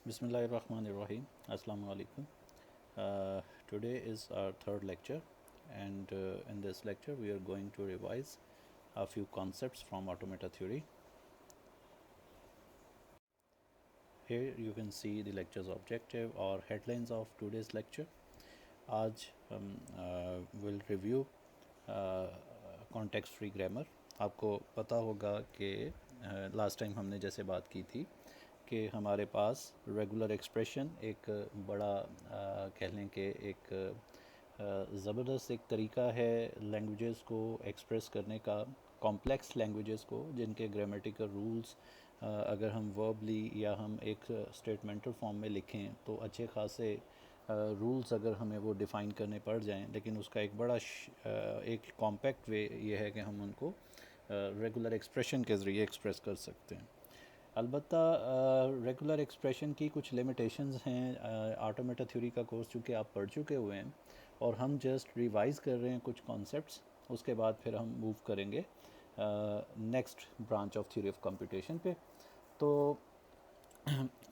Bismillahirrahmanirrahim. Assalamu alaikum. Today is our third lecture, and in this lecture, we are going to revise a few concepts from automata theory. Here you can see the lecture's objective or headlines of today's lecture. आज हम will review context free grammar. आपको पता होगा कि last time हमने जैसे बात की थी कि हमारे पास रेगुलर एक्सप्रेशन एक बड़ा कह लें कि एक ज़बरदस्त एक तरीका है लैंग्वेजेस को एक्सप्रेस करने का, कॉम्प्लेक्स लैंग्वेजेस को जिनके ग्रामेटिकल रूल्स अगर हम वर्बली या हम एक स्टेटमेंटल फॉर्म में लिखें तो अच्छे खासे रूल्स अगर हमें वो डिफ़ाइन करने पड़ जाएं, लेकिन उसका एक बड़ा एक कॉम्पैक्ट वे ये है कि हम उनको रेगुलर एक्सप्रेशन के ज़रिए एक्सप्रेस कर सकते हैं। अलबत्ता रेगुलर एक्सप्रेशन की कुछ लिमिटेशंस हैं। ऑटोमेटा थ्योरी का कोर्स चूँकि आप पढ़ चुके हुए हैं और हम जस्ट रिवाइज़ कर रहे हैं कुछ कॉन्सेप्ट्स, उसके बाद फिर हम मूव करेंगे next branch of theory of computation पे। तो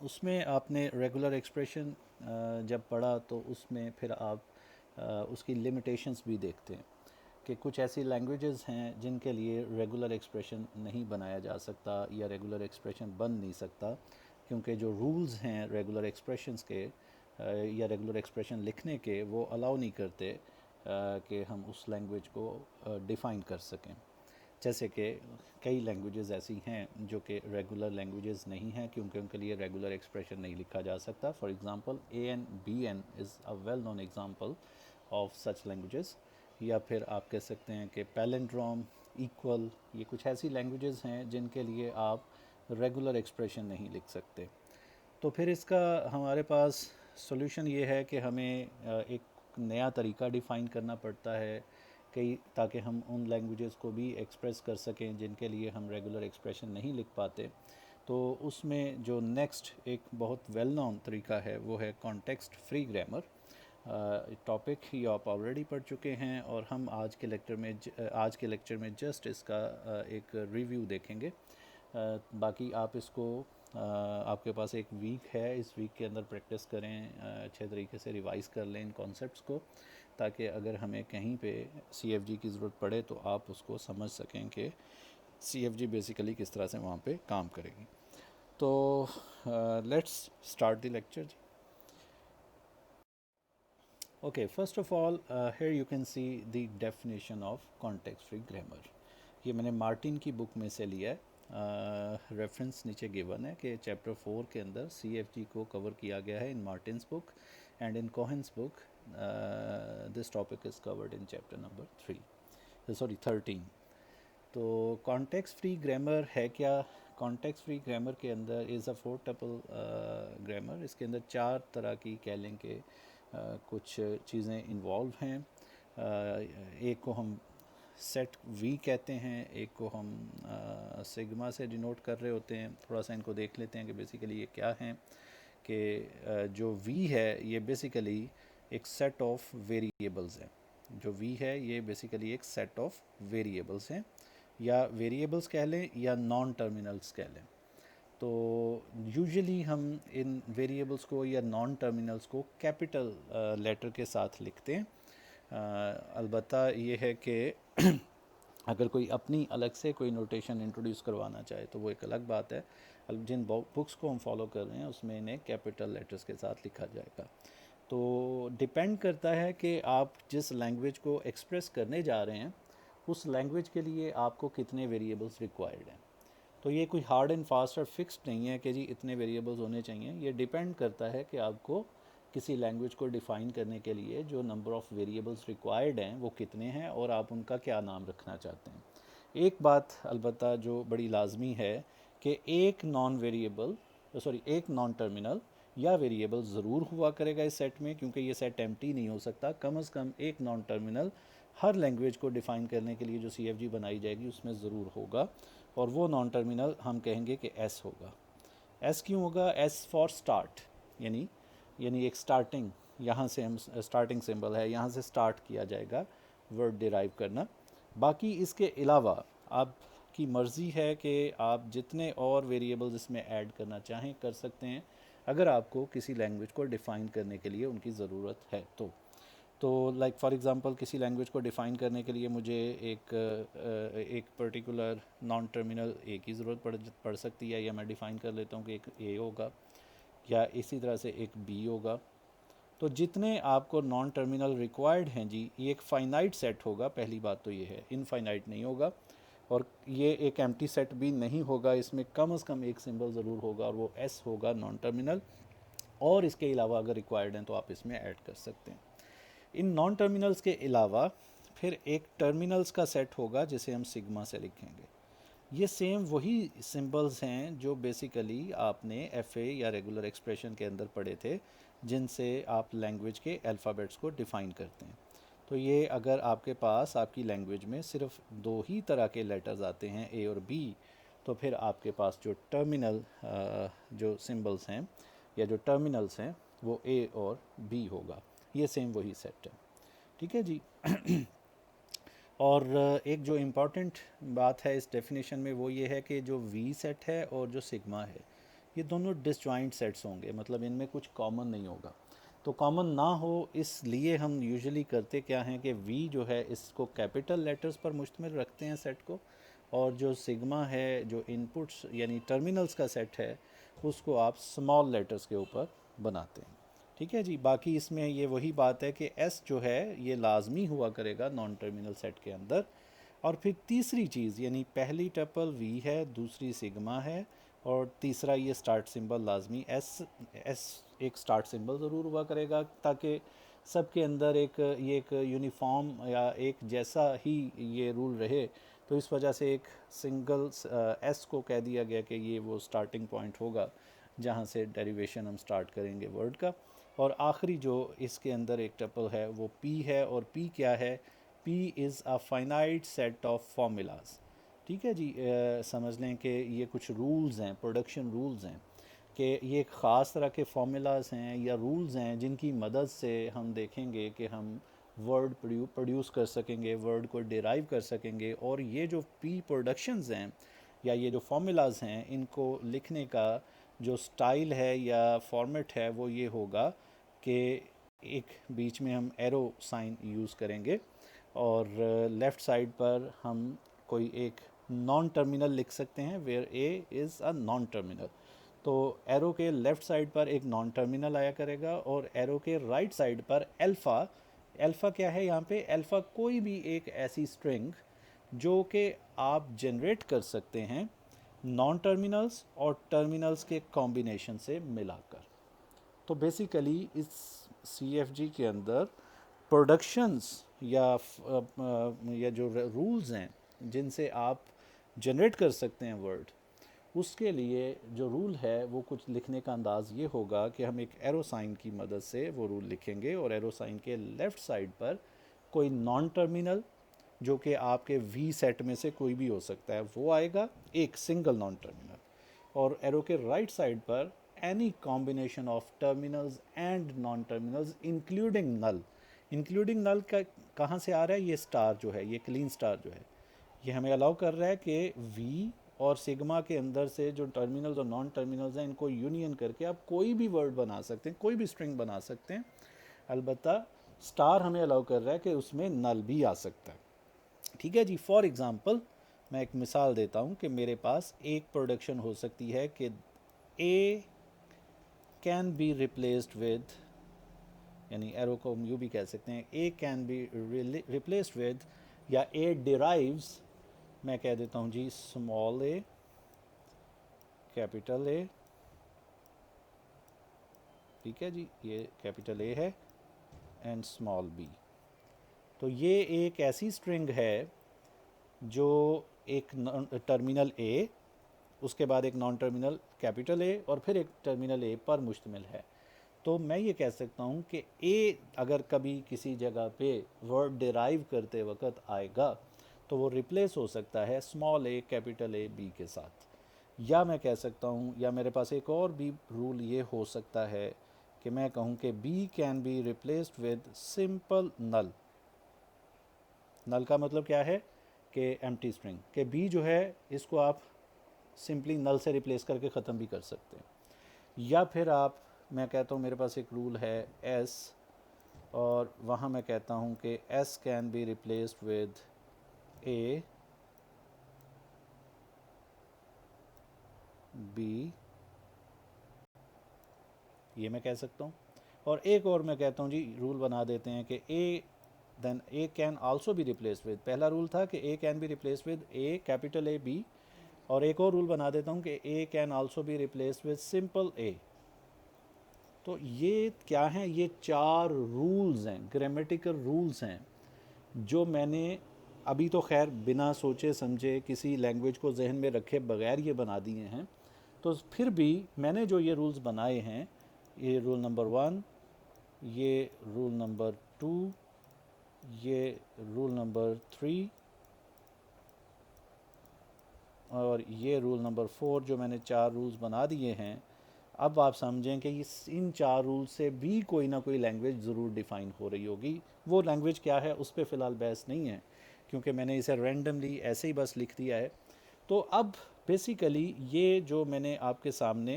उसमें आपने रेगुलर एक्सप्रेशन जब पढ़ा तो उसमें फिर आप उसकी लिमिटेशंस भी देखते हैं कि कुछ ऐसी लैंग्वेजेस हैं जिनके लिए रेगुलर एक्सप्रेशन नहीं बनाया जा सकता या रेगुलर एक्सप्रेशन बन नहीं सकता, क्योंकि जो रूल्स हैं रेगुलर एक्सप्रेशंस के या रेगुलर एक्सप्रेशन लिखने के वो अलाउ नहीं करते कि हम उस लैंग्वेज को डिफ़ाइन कर सकें। जैसे कि कई लैंग्वेजेस ऐसी हैं जो कि रेगुलर लैंग्वेजेस नहीं हैं क्योंकि उनके लिए रेगुलर एक्सप्रेशन नहीं लिखा जा सकता। For example AN BN is a well known example of such languages. या फिर आप कह सकते हैं कि पैलेंड्रोम, इक्वल, ये कुछ ऐसी लैंग्वेजेस हैं जिनके लिए आप रेगुलर एक्सप्रेशन नहीं लिख सकते। तो फिर इसका हमारे पास सॉल्यूशन ये है कि हमें एक नया तरीका डिफ़ाइन करना पड़ता है कई, ताकि हम उन लैंग्वेजेस को भी एक्सप्रेस कर सकें जिनके लिए हम रेगुलर एक्सप्रेशन नहीं लिख पाते। तो उसमें जो नेक्स्ट एक बहुत वेल नोन तरीका है वो है कॉन्टेक्स्ट फ्री ग्रामर। टॉपिक ही आप ऑलरेडी पढ़ चुके हैं और हम आज के लेक्चर में जस्ट इसका एक रिव्यू देखेंगे। बाकी आप इसको आपके पास एक वीक है, इस वीक के अंदर प्रैक्टिस करें, अच्छे तरीके से रिवाइज़ कर लें इन कॉन्सेप्ट्स को, ताकि अगर हमें कहीं पे CFG की ज़रूरत पड़े तो आप उसको समझ सकें कि CFG बेसिकली किस तरह से वहाँ पे काम करेगी। तो लेट्स स्टार्ट द लेक्चर जी। Okay, first of all, here you can see the definition of context-free grammar. ये मैंने मार्टिन की बुक में से लिया है। रेफरेंस नीचे गिवन है कि चैप्टर 4 के अंदर CFG को कवर किया गया है in Martin's book, and in Cohen's book this topic is covered in chapter number 13। तो कॉन्टेक्स्ट फ्री ग्रामर है क्या? कॉन्टेक्स्ट फ्री ग्रामर के अंदर इज़ अ 4 टपल ग्रामर। इसके अंदर 4 तरह की कह लें कि कुछ चीज़ें इन्वॉल्व हैं। एक को हम सेट वी कहते हैं, एक को हम सिग्मा से डिनोट कर रहे होते हैं। थोड़ा सा इनको देख लेते हैं कि बेसिकली ये क्या हैं। कि जो वी है ये बेसिकली एक सेट ऑफ वेरिएबल्स हैं। जो वी है ये बेसिकली एक सेट ऑफ वेरिएबल्स हैं, या वेरिएबल्स कह लें या नॉन टर्मिनल्स कह लें। तो यूजुअली हम इन वेरिएबल्स को या नॉन टर्मिनल्स को कैपिटल लेटर के साथ लिखते हैं। अलबत्ता ये है कि अगर कोई अपनी अलग से कोई नोटेशन इंट्रोड्यूस करवाना चाहे तो वो एक अलग बात है। जिन बुक्स को हम फॉलो कर रहे हैं उसमें इन्हें कैपिटल लेटर्स के साथ लिखा जाएगा। तो डिपेंड करता है कि आप जिस लैंग्वेज को एक्सप्रेस करने जा रहे हैं उस लैंग्वेज के लिए आपको कितने वेरिएबल्स रिक्वायर्ड हैं। तो ये कोई हार्ड एंड फास्ट और फिक्स्ड नहीं है कि जी इतने वेरिएबल्स होने चाहिए। ये डिपेंड करता है कि आपको किसी लैंग्वेज को डिफ़ाइन करने के लिए जो नंबर ऑफ़ वेरिएबल्स रिक्वायर्ड हैं वो कितने हैं और आप उनका क्या नाम रखना चाहते हैं। एक बात अलबत्ता जो बड़ी लाजमी है कि एक नॉन टर्मिनल या वेरिएबल ज़रूर हुआ करेगा इस सेट में, क्योंकि ये सेट एम्प्टी नहीं हो सकता। कम से कम एक नॉन टर्मिनल हर लैंग्वेज को डिफ़ाइन करने के लिए जो CFG बनाई जाएगी उसमें ज़रूर होगा, और वो नॉन टर्मिनल हम कहेंगे कि S होगा। S क्यों होगा? S फॉर स्टार्ट, यानी एक स्टार्टिंग, यहाँ से हम स्टार्टिंग सिंबल है, यहाँ से स्टार्ट किया जाएगा वर्ड डिराइव करना। बाकी इसके अलावा आपकी मर्ज़ी है कि आप जितने और वेरिएबल्स इसमें ऐड करना चाहें कर सकते हैं। अगर आपको किसी लैंग्वेज को डिफ़ाइन करने के लिए उनकी ज़रूरत है तो लाइक फॉर एग्ज़ाम्पल किसी लैंग्वेज को डिफ़ाइन करने के लिए मुझे एक पर्टिकुलर नॉन टर्मिनल ए की ज़रूरत पड़ सकती है, या मैं डिफ़ाइन कर लेता हूँ कि एक ए होगा या इसी तरह से एक बी होगा। तो जितने आपको नॉन टर्मिनल रिक्वायर्ड हैं जी, ये एक फ़ाइनाइट सेट होगा। पहली बात तो ये है, इनफाइनाइट नहीं होगा, और ये एक एम्प्टी सेट भी नहीं होगा। इसमें कम से कम एक सिंबल ज़रूर होगा और वो एस होगा नॉन टर्मिनल, और इसके अलावा अगर रिक्वायर्ड हैं तो आप इसमें ऐड कर सकते हैं। इन नॉन टर्मिनल्स के अलावा फिर एक टर्मिनल्स का सेट होगा जिसे हम सिग्मा से लिखेंगे। ये सेम वही सिंबल्स हैं जो बेसिकली आपने एफ ए या रेगुलर एक्सप्रेशन के अंदर पढ़े थे, जिनसे आप लैंग्वेज के अल्फ़ाबेट्स को डिफ़ाइन करते हैं। तो ये अगर आपके पास आपकी लैंग्वेज में सिर्फ दो ही तरह के लेटर्स आते हैं, ए और बी, तो फिर आपके पास जो टर्मिनल जो सिंबल्स हैं या जो टर्मिनल्स हैं वो ए और बी होगा। ये सेम वही सेट है, ठीक है जी। और एक जो इम्पॉर्टेंट बात है इस डेफिनेशन में वो ये है कि जो वी सेट है और जो सिग्मा है, ये दोनों डिसजॉइंट सेट्स होंगे, मतलब इनमें कुछ कॉमन नहीं होगा। तो कॉमन ना हो इसलिए हम यूजुअली करते क्या हैं कि वी जो है इसको कैपिटल लेटर्स पर मुश्तमिल रखते हैं सेट को, और जो सिग्मा है जो इनपुट्स यानी टर्मिनल्स का सेट है उसको आप स्मॉल लेटर्स के ऊपर बनाते हैं, ठीक है जी। बाकी इसमें ये वही बात है कि एस जो है ये लाजमी हुआ करेगा नॉन टर्मिनल सेट के अंदर। और फिर तीसरी चीज़, यानी पहली टपल वी है, दूसरी सिग्मा है, और तीसरा ये स्टार्ट सिंबल लाजमी एस एस एक स्टार्ट सिंबल ज़रूर हुआ करेगा, ताकि सबके अंदर एक यूनिफॉर्म या एक जैसा ही ये रूल रहे। तो इस वजह से एक सिंगल एस को कह दिया गया कि ये वो स्टार्टिंग पॉइंट होगा जहाँ से डेरिवेशन हम स्टार्ट करेंगे वर्ड का। और आखिरी जो इसके अंदर एक टपल है वो पी है, और पी क्या है? P is a finite set of formulas, ठीक है जी। समझ लें कि ये कुछ रूल्स हैं, प्रोडक्शन रूल्स हैं, कि ये एक ख़ास तरह के फार्मूलाज हैं या रूल्स हैं जिनकी मदद से हम देखेंगे कि हम वर्ड प्रोड्यूस कर सकेंगे, वर्ड को डिराइव कर सकेंगे। और ये जो पी प्रोडक्शंस हैं या ये जो फार्मूलाज हैं, इनको लिखने का जो स्टाइल है या फॉर्मेट है वो ये होगा कि एक बीच में हम एरो साइन यूज़ करेंगे, और लेफ़्ट साइड पर हम कोई एक नॉन टर्मिनल लिख सकते हैं, where A is a non terminal. तो एरो के लेफ़्ट साइड पर एक नॉन टर्मिनल आया करेगा, और एरो के राइट साइड पर अल्फ़ा। अल्फ़ा क्या है यहाँ पे? अल्फ़ा कोई भी एक ऐसी स्ट्रिंग जो कि आप जनरेट कर सकते हैं नॉन टर्मिनल्स और टर्मिनल्स के कॉम्बिनेशन से मिलाकर। तो बेसिकली इस CFG के अंदर प्रोडक्शंस या जो रूल्स हैं जिनसे आप जनरेट कर सकते हैं वर्ड, उसके लिए जो रूल है वो कुछ लिखने का अंदाज़ ये होगा कि हम एक एरो साइन की मदद से वो रूल लिखेंगे, और एरो साइन के लेफ़्ट साइड पर कोई नॉन टर्मिनल जो कि आपके वी सेट में से कोई भी हो सकता है वो आएगा, एक सिंगल नॉन टर्मिनल। और एरो के राइट साइड पर any combination of terminals and non terminals including null. Including null का कहाँ से आ रहा है? ये स्टार जो है, ये क्लीन स्टार जो है, ये हमें अलाउ कर रहा है कि वी और सिग्मा के अंदर से जो टर्मिनल्स और नॉन टर्मिनल्स हैं इनको यूनियन करके आप कोई भी वर्ड बना सकते हैं, कोई भी स्ट्रिंग बना सकते हैं। अलबत्ता स्टार हमें अलाउ कर रहा है कि उसमें नल भी आ सकता है, ठीक है जी। फॉर एग्ज़ाम्पल मैं एक मिसाल देता हूँ कि मेरे पास एक प्रोडक्शन हो सकती है कि A can be replaced with, यानी एरो को हम यूँ भी कह सकते हैं, ए कैन बी रिप्लेस्ड विद, या ए डिराइव्स, मैं कह देता हूँ जी स्मॉल ए, कैपिटल ए, ठीक है जी, ये कैपिटल ए है, एंड स्मॉल बी। तो ये एक ऐसी स्ट्रिंग है जो एक टर्मिनल ए, उसके बाद एक नॉन टर्मिनल कैपिटल ए, और फिर एक टर्मिनल ए पर मुश्तमिल है। तो मैं ये कह सकता हूँ कि ए अगर कभी किसी जगह पे वर्ड डिराइव करते वक्त आएगा तो वो रिप्लेस हो सकता है small a capital A B के साथ। या मैं कह सकता हूँ, या मेरे पास एक और भी रूल ये हो सकता है कि मैं कहूँ कि B can be replaced with simple null. Null का मतलब क्या है? कि एम्प्टी स्ट्रिंग, कि बी जो है इसको आप सिंपली नल से रिप्लेस करके ख़त्म भी कर सकते हैं। या फिर आप, मैं कहता हूँ मेरे पास एक रूल है एस, और वहाँ मैं कहता हूँ कि S can be replaced with A, B, ये मैं कह सकता हूँ। और एक और मैं कहता हूँ जी, रूल बना देते हैं कि A then A can also be replaced with, पहला रूल था कि A can be replaced with a capital A B, और एक और रूल बना देता हूँ कि A can also be replaced with simple A. तो ये क्या हैं, ये 4 रूल्स हैं, ग्रामेटिकल रूल्स हैं, जो मैंने अभी तो खैर बिना सोचे समझे किसी लैंग्वेज को जहन में रखे बगैर ये बना दिए हैं। तो फिर भी मैंने जो ये रूल्स बनाए हैं, ये रूल नंबर 1, ये रूल नंबर 2, ये रूल नंबर 3, और ये रूल नंबर 4, जो मैंने 4 रूल्स बना दिए हैं। अब आप समझें कि इन 4 रूल से भी कोई ना कोई लैंग्वेज ज़रूर डिफ़ाइन हो रही होगी। वो लैंग्वेज क्या है उस पर फ़िलहाल बहस नहीं है, क्योंकि मैंने इसे रैंडमली ऐसे ही बस लिख दिया है। तो अब बेसिकली ये जो मैंने आपके सामने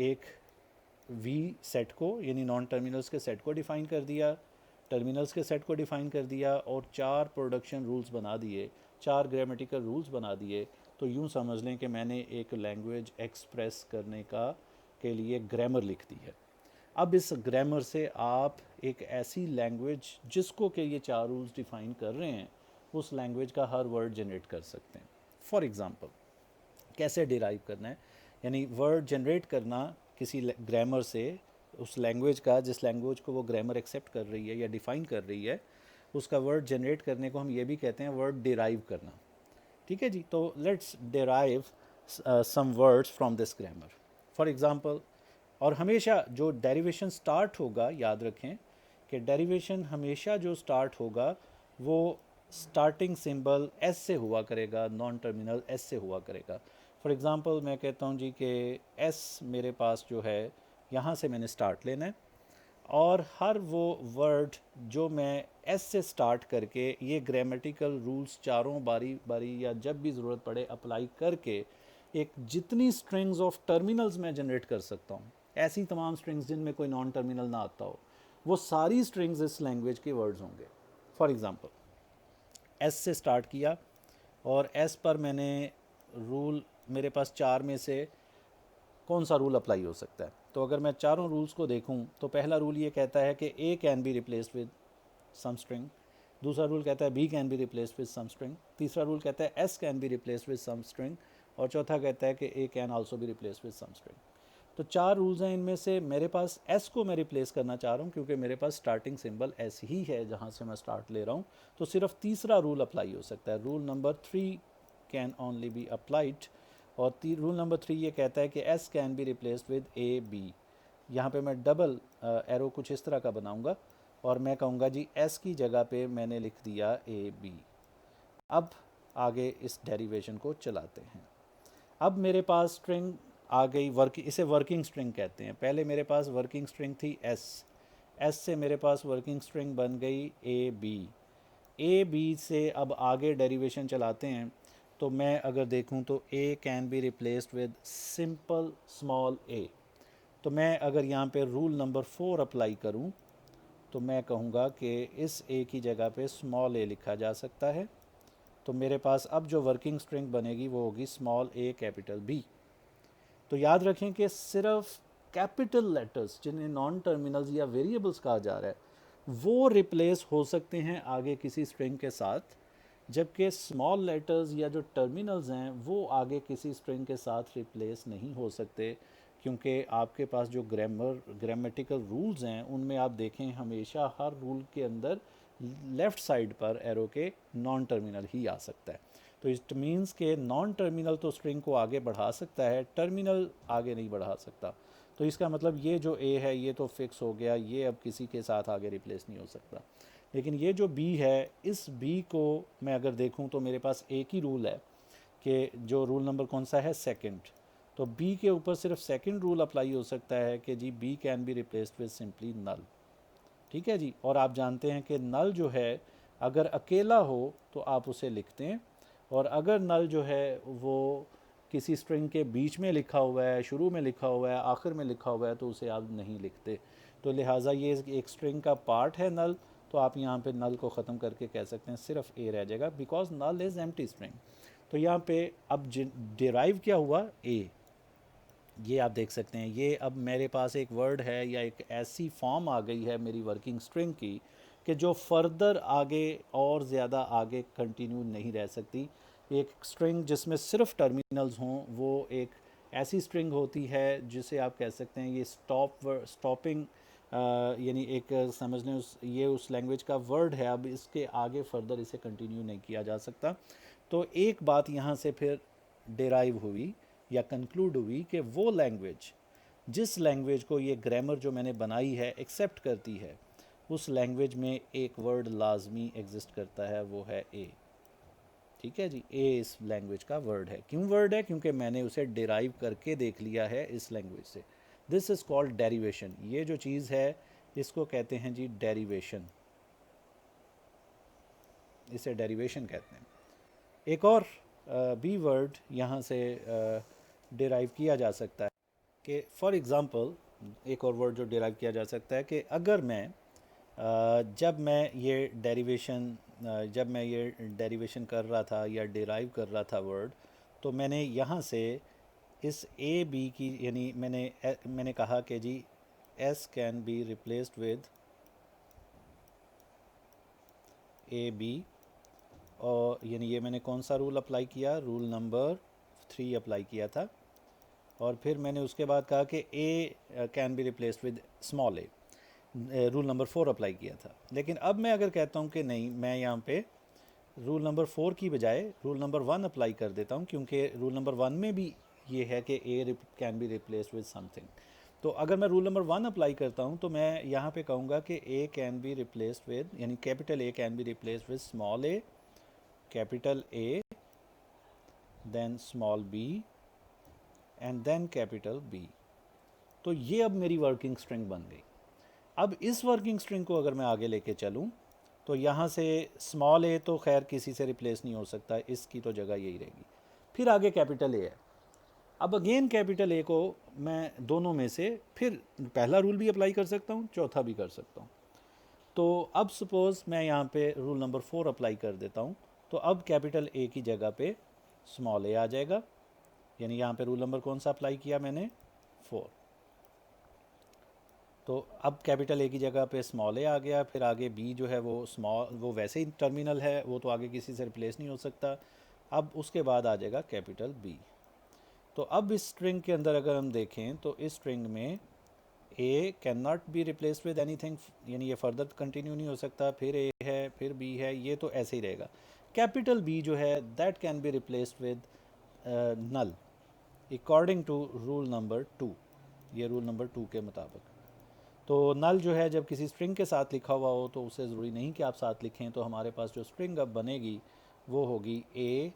एक वी सेट को, यानी नॉन टर्मिनल्स के सेट को डिफ़ाइन कर दिया, टर्मिनल्स के सेट को डिफ़ाइन कर दिया, और 4 प्रोडक्शन रूल्स बना दिए, 4 ग्रामेटिकल रूल्स बना दिए। तो यूँ समझ लें कि मैंने एक लैंग्वेज एक्सप्रेस करने का के लिए ग्रामर लिख दी है। अब इस ग्रामर से आप एक ऐसी लैंग्वेज जिसको कि ये 4 रूल्स डिफ़ाइन कर रहे हैं, उस लैंग्वेज का हर वर्ड जनरेट कर सकते हैं। फॉर एग्ज़ाम्पल, कैसे डिराइव करना है, यानी वर्ड जनरेट करना किसी ग्रामर से, उस लैंग्वेज का, जिस लैंग्वेज को वो ग्रामर एक्सेप्ट कर रही है या डिफ़ाइन कर रही है, उसका वर्ड जनरेट करने को हम ये भी कहते हैं वर्ड डिराइव करना। ठीक है जी, तो let's derive some words from this grammar. For example, और हमेशा जो डेरिवेशन स्टार्ट होगा, याद रखें कि डेरिवेशन हमेशा जो स्टार्ट होगा वो स्टार्टिंग सिंबल एस से हुआ करेगा, नॉन टर्मिनल एस से हुआ करेगा। फॉर एग्ज़ाम्पल मैं कहता हूँ जी कि एस मेरे पास जो है, यहाँ से मैंने स्टार्ट लेना है, और हर वो वर्ड जो मैं एस से स्टार्ट करके ये ग्रामेटिकल रूल्स चारों बारी बारी या जब भी ज़रूरत पड़े अप्लाई करके एक जितनी स्ट्रिंग्स ऑफ टर्मिनल्स मैं जनरेट कर सकता हूँ, ऐसी तमाम स्ट्रिंग्स जिनमें कोई नॉन टर्मिनल ना आता हो, वो सारी स्ट्रिंग्स इस लैंग्वेज के वर्ड्स होंगे। फॉर एग्ज़ाम्पल, एस से स्टार्ट किया, और एस पर मैंने रूल, मेरे पास 4 में से कौन सा रूल अप्लाई हो सकता है। तो अगर मैं चारों रूल्स को देखूं, तो पहला रूल ये कहता है कि A can be replaced with some string, दूसरा रूल कहता है B can be replaced with some string, तीसरा रूल कहता है S can be replaced with some string, और चौथा कहता है कि A can also be replaced with some string. तो 4 रूल्स हैं, इनमें से मेरे पास एस को मैं रिप्लेस करना चाह रहा हूँ, क्योंकि मेरे पास स्टार्टिंग सिंबल एस ही है जहाँ से मैं स्टार्ट ले रहा हूँ। तो सिर्फ तीसरा रूल अप्लाई हो सकता है, rule number 3 can only be applied. और रूल नंबर 3 ये कहता है कि S can be replaced with A B. यहाँ पे मैं डबल एरो कुछ इस तरह का बनाऊंगा, और मैं कहूँगा जी एस की जगह पे मैंने लिख दिया ए बी। अब आगे इस डेरिवेशन को चलाते हैं। अब मेरे पास स्ट्रिंग आ गई, इसे वर्किंग स्ट्रिंग कहते हैं। पहले मेरे पास वर्किंग स्ट्रिंग थी एस, एस से मेरे पास वर्किंग स्ट्रिंग बन गई ए बी। ए बी से अब आगे डेरिवेशन चलाते हैं। तो मैं अगर देखूं तो A can be replaced with simple small A. तो मैं अगर यहाँ पे रूल नंबर 4 अप्लाई करूँ, तो मैं कहूँगा कि इस ए की जगह पे स्मॉल ए लिखा जा सकता है। तो मेरे पास अब जो वर्किंग स्ट्रिंग बनेगी वो होगी स्मॉल ए कैपिटल बी। तो याद रखें कि सिर्फ कैपिटल लेटर्स, जिन्हें नॉन टर्मिनल्स या वेरिएबल्स कहा जा रहा है, वो रिप्लेस हो सकते हैं आगे किसी स्ट्रिंग के साथ, जबकि स्मॉल लेटर्स या जो टर्मिनल्स हैं वो आगे किसी स्ट्रिंग के साथ रिप्लेस नहीं हो सकते, क्योंकि आपके पास जो ग्रामेटिकल रूल्स हैं उनमें आप देखें हमेशा हर रूल के अंदर लेफ़्ट साइड पर एरो के नॉन टर्मिनल ही आ सकता है। तो इट मीन्स के नॉन टर्मिनल तो स्ट्रिंग को आगे बढ़ा सकता है, टर्मिनल आगे नहीं बढ़ा सकता। तो इसका मतलब ये जो ए है ये तो फिक्स हो गया, ये अब किसी के साथ आगे रिप्लेस नहीं हो सकता। लेकिन ये जो बी है, इस बी को मैं अगर देखूं तो मेरे पास एक ही रूल है, कि जो रूल नंबर कौन सा है, सेकंड। तो बी के ऊपर सिर्फ सेकंड रूल अप्लाई हो सकता है कि जी B can be replaced with simply null. ठीक है जी, और आप जानते हैं कि नल जो है अगर अकेला हो तो आप उसे लिखते हैं, और अगर नल जो है वो किसी स्ट्रिंग के बीच में लिखा हुआ है, शुरू में लिखा हुआ है, आखिर में लिखा हुआ है, तो उसे आप नहीं लिखते। तो लिहाजा ये एक स्ट्रिंग का पार्ट है नल, तो आप यहाँ पे नल को ख़त्म करके कह सकते हैं सिर्फ ए रह जाएगा, because null is empty string. तो यहाँ पे अब डिराइव क्या हुआ, ए। ये आप देख सकते हैं, ये अब मेरे पास एक वर्ड है या एक ऐसी फॉर्म आ गई है मेरी वर्किंग स्ट्रिंग की कि जो फर्दर आगे और ज़्यादा आगे कंटिन्यू नहीं रह सकती। एक स्ट्रिंग जिसमें सिर्फ टर्मिनल्स हों वो एक ऐसी स्ट्रिंग होती है जिसे आप कह सकते हैं ये स्टॉपिंग, यानी एक समझ लें ये उस लैंग्वेज का वर्ड है, अब इसके आगे फर्दर इसे कंटिन्यू नहीं किया जा सकता। तो एक बात यहाँ से फिर डेराइव हुई या कंक्लूड हुई कि वो लैंग्वेज जिस लैंग्वेज को ये ग्रामर जो मैंने बनाई है एक्सेप्ट करती है, उस लैंग्वेज में एक वर्ड लाजमी एग्जिस्ट करता है, वो है ए। ठीक है जी, ए इस लैंग्वेज का वर्ड है। क्यों वर्ड है? क्योंकि मैंने उसे डिराइव करके देख लिया है इस लैंग्वेज से। This is called derivation. ये जो चीज़ है इसको कहते हैं जी डेरिवेशन, इसे डेरिवेशन कहते हैं। एक और बी वर्ड यहाँ से डिराइव किया जा सकता है कि फॉर एग्ज़ाम्पल, एक और वर्ड जो डिराइव किया जा सकता है कि अगर मैं जब मैं ये डेरिवेशन कर रहा था या डिराइव कर रहा था वर्ड, तो मैंने यहाँ से इस ए बी की, यानी मैंने कहा कि जी S can be replaced with A B, और यानी ये मैंने कौन सा रूल अप्लाई किया, रूल नंबर 3 अप्लाई किया था। और फिर मैंने उसके बाद कहा कि A can be replaced with small A, rule number 4 apply किया था। लेकिन अब मैं अगर कहता हूँ कि नहीं, मैं यहाँ पे रूल नंबर 4 की बजाय रूल नंबर 1 अप्लाई कर देता हूँ, क्योंकि रूल नंबर 1 में भी ये है कि A can be replaced with something. तो अगर मैं रूल नंबर 1 अप्लाई करता हूँ तो मैं यहाँ पे कहूँगा कि A can be replaced with, यानी capital A can be replaced with small a, capital A, then small b, and then capital B. तो ये अब मेरी वर्किंग स्ट्रिंग बन गई। अब इस वर्किंग स्ट्रिंग को अगर मैं आगे लेके चलूँ तो यहाँ से स्मॉल ए तो खैर किसी से रिप्लेस नहीं हो सकता, इसकी तो जगह यही रहेगी। फिर आगे कैपिटल ए है। अब अगेन कैपिटल ए को मैं दोनों में से फिर पहला रूल भी अप्लाई कर सकता हूँ, चौथा भी कर सकता हूँ। तो अब सपोज़ मैं यहाँ पे रूल नंबर 4 अप्लाई कर देता हूँ, तो अब कैपिटल ए की जगह पे स्मॉल ए आ जाएगा। यानी यहाँ पे रूल नंबर कौन सा अप्लाई किया मैंने, 4। तो अब कैपिटल ए की जगह पे स्मॉल ए आ गया। फिर आगे बी जो है वो वैसे ही टर्मिनल है, वो तो आगे किसी से रिप्लेस नहीं हो सकता। अब उसके बाद आ जाएगा कैपिटल बी। तो अब इस स्ट्रिंग के अंदर अगर हम देखें तो इस स्ट्रिंग में A can not be replace with anything, यानी ये फर्दर कंटिन्यू नहीं हो सकता। फिर ए है, फिर बी है, ये तो ऐसे ही रहेगा। कैपिटल बी जो है that can be replaced with null according to rule number 2, ये रूल नंबर 2 के मुताबिक। तो नल जो है जब किसी स्ट्रिंग के साथ लिखा हुआ हो तो उसे ज़रूरी नहीं कि आप साथ लिखें, तो हमारे पास जो स्ट्रिंग अब बनेगी वो होगी ए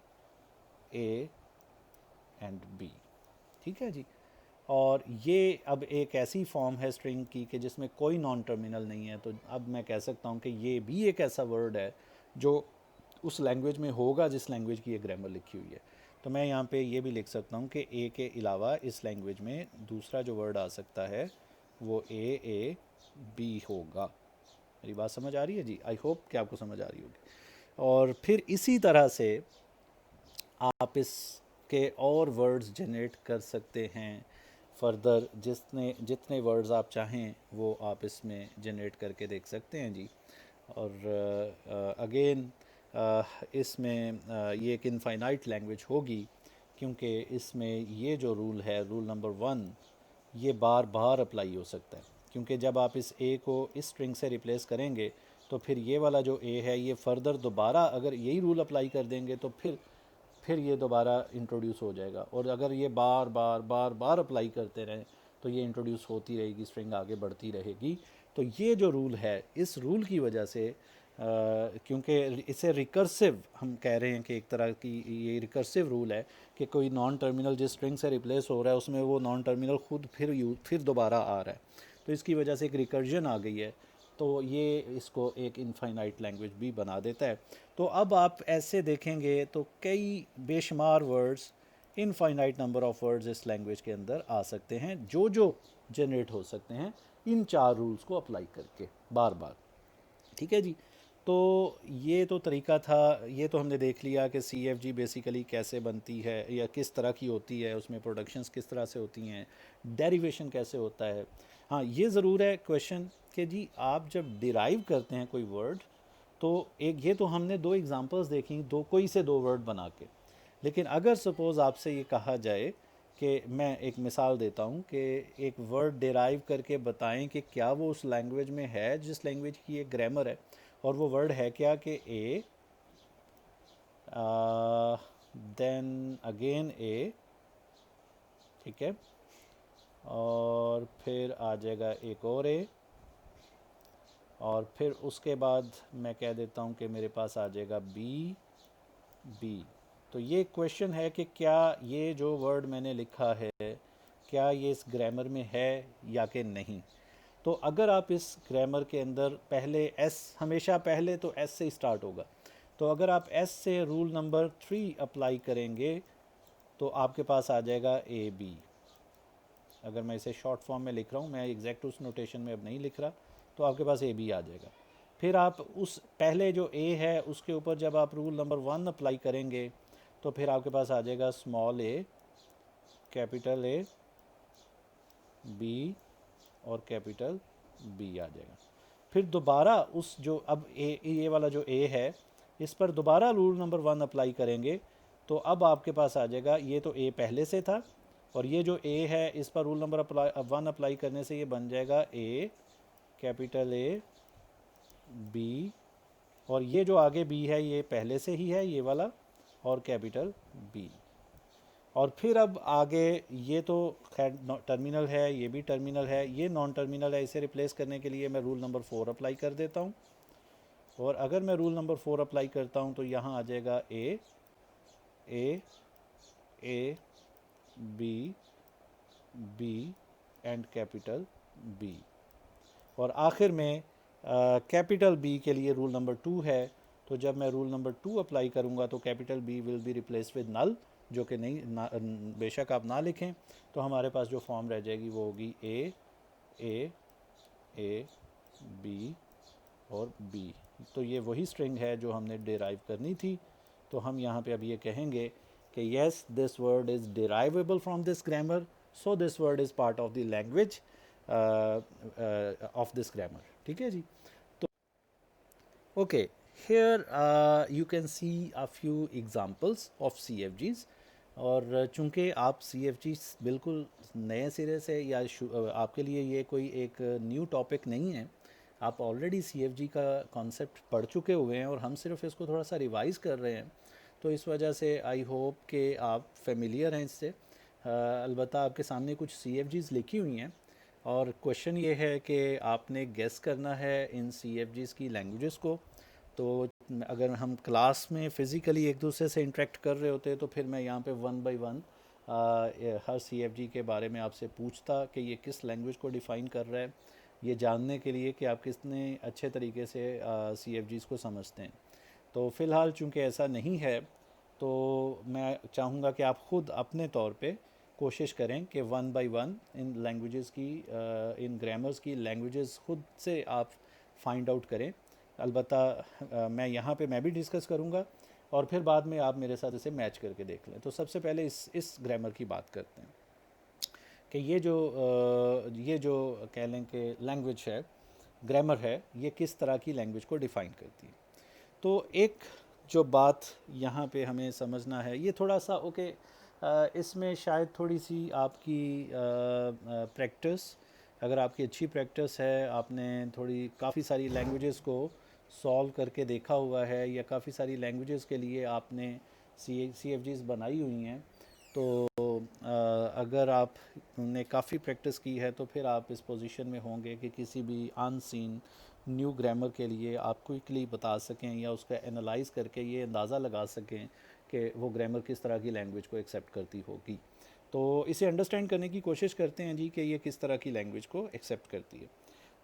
एंड बी। ठीक है जी। और ये अब एक ऐसी फॉर्म है स्ट्रिंग की कि जिसमें कोई नॉन टर्मिनल नहीं है। तो अब मैं कह सकता हूँ कि ये भी एक ऐसा वर्ड है जो उस लैंग्वेज में होगा जिस लैंग्वेज की ये ग्रामर लिखी हुई है। तो मैं यहाँ पे ये भी लिख सकता हूँ कि ए के अलावा इस लैंग्वेज में दूसरा जो वर्ड आ सकता है वो ए बी होगा। मेरी बात समझ आ रही है जी? आई होप कि आपको समझ आ रही होगी। और फिर इसी तरह से आप इसके और वर्ड्स जनरेट कर सकते हैं फर्दर, जितने वर्ड्स आप चाहें वो आप इसमें जनरेट करके देख सकते हैं जी। और अगेन इसमें ये एक इनफाइनाइट लैंग्वेज होगी, क्योंकि इसमें ये जो रूल है, रूल नंबर 1, ये बार बार अप्लाई हो सकता है। क्योंकि जब आप इस ए को इस स्ट्रिंग से रिप्लेस करेंगे तो फिर ये वाला जो ए है ये फर्दर दोबारा अगर यही रूल अप्लाई कर देंगे तो फिर ये दोबारा इंट्रोड्यूस हो जाएगा। और अगर ये बार बार बार बार अप्लाई करते रहें तो ये इंट्रोड्यूस होती रहेगी, स्ट्रिंग आगे बढ़ती रहेगी। तो ये जो रूल है, इस रूल की वजह से क्योंकि इसे रिकर्सिव हम कह रहे हैं कि एक तरह की ये रिकर्सिव रूल है कि कोई नॉन टर्मिनल जिस स्ट्रिंग से रिप्लेस हो रहा है उसमें वो नॉन टर्मिनल खुद फिर दोबारा आ रहा है, तो इसकी वजह से एक रिकर्जन आ गई है। तो ये इसको एक इनफाइनाइट लैंग्वेज भी बना देता है। तो अब आप ऐसे देखेंगे तो कई बेशुमार words infinite number of words इस लैंग्वेज के अंदर आ सकते हैं जो जनरेट हो सकते हैं इन 4 रूल्स को अप्लाई करके बार बार। ठीक है जी। तो ये तो तरीका था, ये तो हमने देख लिया कि सी एफ जी बेसिकली कैसे बनती है या किस तरह की होती है, उसमें प्रोडक्शंस किस तरह से होती हैं, डेरिवेशन कैसे होता है। हाँ, ये ज़रूर है क्वेश्चन कि जी आप जब डिराइव करते हैं कोई वर्ड, तो एक ये तो हमने 2 एग्जांपल्स देखी, दो कोई से 2 वर्ड बना के। लेकिन अगर सपोज़ आपसे ये कहा जाए कि मैं एक मिसाल देता हूँ कि एक वर्ड डिराइव करके बताएं कि क्या वो उस लैंग्वेज में है जिस लैंग्वेज की एक ग्रामर है, और वो वर्ड है क्या कि ए, देन अगेन ए, ठीक है, और फिर आ जाएगा एक और ए, और फिर उसके बाद मैं कह देता हूँ कि मेरे पास आ जाएगा बी, बी। तो ये क्वेश्चन है कि क्या ये जो वर्ड मैंने लिखा है क्या ये इस ग्रामर में है या कि नहीं। तो अगर आप इस ग्रामर के अंदर पहले एस, हमेशा पहले तो एस से स्टार्ट होगा, तो अगर आप एस से रूल नंबर 3 अप्लाई करेंगे तो आपके पास आ जाएगा ए बी। अगर मैं इसे शॉर्ट फॉर्म में लिख रहा हूँ, मैं एग्जैक्ट उस नोटेशन में अब नहीं लिख रहा, तो आपके पास ए बी आ जाएगा। फिर आप उस पहले जो ए है उसके ऊपर जब आप रूल नंबर 1 अप्लाई करेंगे तो फिर आपके पास आ जाएगा small a, capital A, B और कैपिटल बी आ जाएगा। फिर दोबारा उस जो अब ए, ये वाला जो ए है इस पर दोबारा रूल नंबर 1 अप्लाई करेंगे तो अब आपके पास आ जाएगा, ये तो ए पहले से था और ये जो ए है इस पर रूल नंबर 1 अप्लाई करने से ये बन जाएगा ए, कैपिटल ए, बी, और ये जो आगे बी है ये पहले से ही है ये वाला, और कैपिटल बी। और फिर अब आगे ये तो खैर टर्मिनल है, ये भी टर्मिनल है, ये नॉन टर्मिनल है, इसे रिप्लेस करने के लिए मैं रूल नंबर 4 अप्लाई कर देता हूँ। और अगर मैं रूल नंबर 4 अप्लाई करता हूँ तो यहाँ आ जाएगा A, A, A, B, B and capital B. और आखिर में कैपिटल बी के लिए रूल नंबर 2 है, तो जब मैं रूल नंबर 2 अप्लाई करूँगा तो capital B will be replace with null, जो कि नहीं बेशक आप ना लिखें, तो हमारे पास जो फॉर्म रह जाएगी वो होगी ए, ए, ए, बी और बी। तो ये वही स्ट्रिंग है जो हमने डिराइव करनी थी। तो हम यहाँ पे अब ये कहेंगे कि yes this word is derivable from this grammar, so this word is part of the language of this grammar. ठीक है जी। तो okay, here you can see a few examples of CFGs। और चूंकि आप CFGs बिल्कुल नए सिरे से या आपके लिए ये कोई एक न्यू टॉपिक नहीं है, आप ऑलरेडी CFG का कॉन्सेप्ट पढ़ चुके हुए हैं और हम सिर्फ इसको थोड़ा सा रिवाइज़ कर रहे हैं, तो इस वजह से आई होप कि आप फेमिलियर हैं इससे। अलबत्ता आपके सामने कुछ CFGs लिखी हुई हैं और क्वेश्चन ये है कि आपने गेस करना है इन CFGs की लैंग्वेजेस को। तो अगर हम क्लास में फ़िज़िकली एक दूसरे से इंटरेक्ट कर रहे होते तो फिर मैं यहाँ पे 1 बाय 1 हर CFG के बारे में आपसे पूछता कि ये किस लैंग्वेज को डिफ़ाइन कर रहा है, ये जानने के लिए कि आप कितने अच्छे तरीके से CFGs को समझते हैं। तो फ़िलहाल चूँकि ऐसा नहीं है, तो मैं चाहूँगा कि आप ख़ुद अपने तौर पे कोशिश करें कि 1 बाय 1 इन लैंग्वेजेस की इन ग्रामर्स की लैंग्वेजेस ख़ुद से आप फाइंड आउट करें। अलबत्ता मैं यहाँ पे मैं भी डिस्कस करूँगा और फिर बाद में आप मेरे साथ इसे मैच करके देख लें। तो सबसे पहले इस ग्रामर की बात करते हैं कि ये जो कह लें कि लैंग्वेज है, ग्रामर है, ये किस तरह की लैंग्वेज को डिफ़ाइन करती है। तो एक जो बात यहाँ पे हमें समझना है, ये थोड़ा सा ओके, इसमें शायद थोड़ी सी आपकी प्रैक्टिस, अगर आपकी अच्छी प्रैक्टिस है, आपने थोड़ी काफ़ी सारी लैंग्वेजेस को सॉल्व करके देखा हुआ है या काफ़ी सारी लैंग्वेजेस के लिए आपने CFGs बनाई हुई हैं, तो अगर आपने काफ़ी प्रैक्टिस की है तो फिर आप इस पोजीशन में होंगे कि किसी भी अनसीन न्यू ग्रामर के लिए आप क्विकली बता सकें या उसका एनालाइज करके ये अंदाज़ा लगा सकें कि वो ग्रामर किस तरह की लैंग्वेज को एक्सेप्ट करती होगी। तो इसे अंडरस्टैंड करने की कोशिश करते हैं जी कि ये किस तरह की लैंग्वेज को एक्सेप्ट करती है।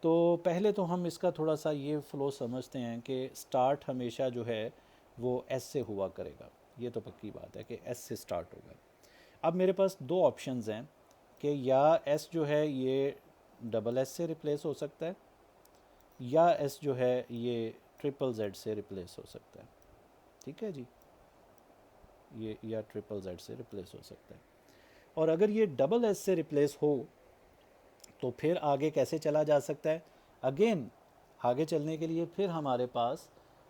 तो पहले तो हम इसका थोड़ा सा ये फ़्लो समझते हैं कि स्टार्ट हमेशा जो है वो एस से हुआ करेगा। ये तो पक्की बात है कि एस से स्टार्ट होगा। अब मेरे पास दो ऑप्शंस हैं कि या एस जो है ये डबल एस से रिप्लेस हो सकता है, या एस जो है ये ट्रिपल जेड से रिप्लेस हो सकता है। ठीक है जी, ये या ट्रिपल जेड से रिप्लेस हो सकता है। और अगर ये डबल एस से रिप्लेस हो तो फिर आगे कैसे चला जा सकता है? अगेन आगे चलने के लिए फिर हमारे पास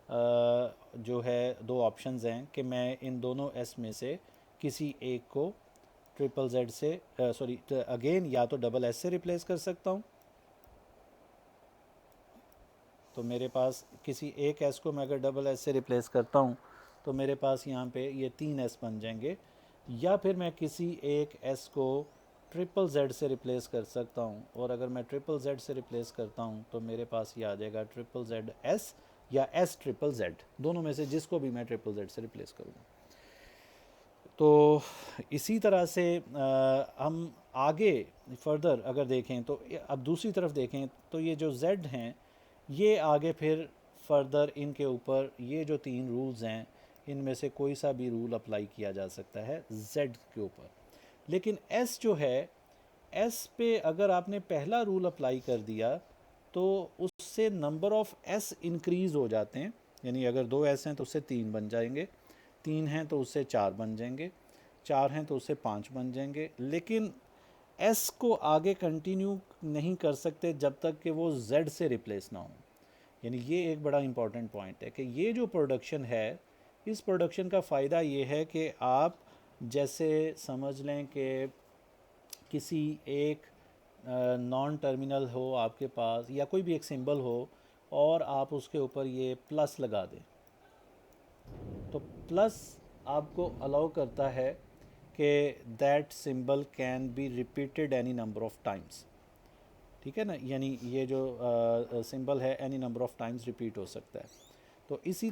जो है दो ऑप्शंस हैं कि मैं इन दोनों एस में से किसी एक को ट्रिपल जेड से सॉरी अगेन या तो डबल एस से रिप्लेस कर सकता हूँ। तो मेरे पास किसी एक एस को मैं अगर डबल एस से रिप्लेस करता हूँ तो मेरे पास यहाँ पे ये तीन एस बन जाएंगे, या फिर मैं किसी एक एस को ट्रिपल जेड से रिप्लेस कर सकता हूँ। और अगर मैं ट्रिपल जेड से रिप्लेस करता हूँ तो मेरे पास ये आ जाएगा ट्रिपल जेड एस या एस ट्रिपल जेड, दोनों में से जिसको भी मैं ट्रिपल जेड से रिप्लेस करूँगा। तो इसी तरह से हम आगे फर्दर अगर देखें तो अब दूसरी तरफ देखें तो ये जो Z हैं ये आगे फिर फर्दर इनके ऊपर ये जो तीन रूल्स हैं इनमें से कोई सा भी रूल अप्लाई किया जा सकता है Z के ऊपर। लेकिन S जो है, S पे अगर आपने पहला रूल अप्लाई कर दिया तो उससे नंबर ऑफ S इंक्रीज़ हो जाते हैं। यानी अगर दो S हैं तो उससे तीन बन जाएंगे, तीन हैं तो उससे चार बन जाएंगे, चार हैं तो उससे पाँच बन जाएंगे। लेकिन एस को आगे कंटिन्यू नहीं कर सकते जब तक कि वो जेड से रिप्लेस ना हो। यानी ये एक बड़ा इंपॉर्टेंट पॉइंट है कि ये जो प्रोडक्शन है, इस प्रोडक्शन का फ़ायदा ये है कि आप जैसे समझ लें कि किसी एक नॉन टर्मिनल हो आपके पास या कोई भी एक सिंबल हो और आप उसके ऊपर ये प्लस लगा दें, तो प्लस आपको अलाउ करता है कि that symbol can be repeated any number of times. ठीक है ना, यानी ये जो सिंबल है any number of times repeat हो सकता है। तो इसी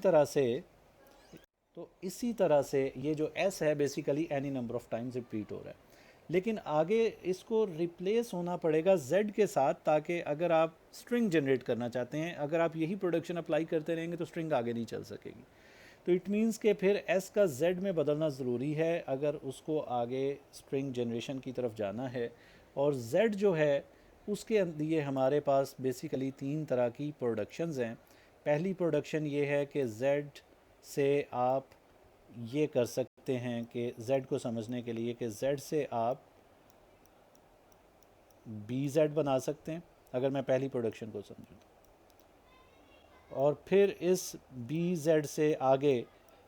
तरह से ये जो एस है basically any number of times repeat हो रहा है। लेकिन आगे इसको रिप्लेस होना पड़ेगा जेड के साथ, ताकि अगर आप स्ट्रिंग जनरेट करना चाहते हैं, अगर आप यही प्रोडक्शन अप्लाई करते रहेंगे तो स्ट्रिंग आगे नहीं चल सकेगी। तो इट मीन्स के फिर एस का जेड में बदलना ज़रूरी है अगर उसको आगे स्ट्रिंग जनरेशन की तरफ जाना है। और जेड जो है उसके लिए हमारे पास बेसिकली तीन तरह की प्रोडक्शंस हैं। पहली प्रोडक्शन ये है कि जेड से आप ये कर सकते हैं कि जेड को समझने के लिए कि जेड से आप बी जेड बना सकते हैं, अगर मैं पहली प्रोडक्शन को समझूँ और फिर इस बी जेड से आगे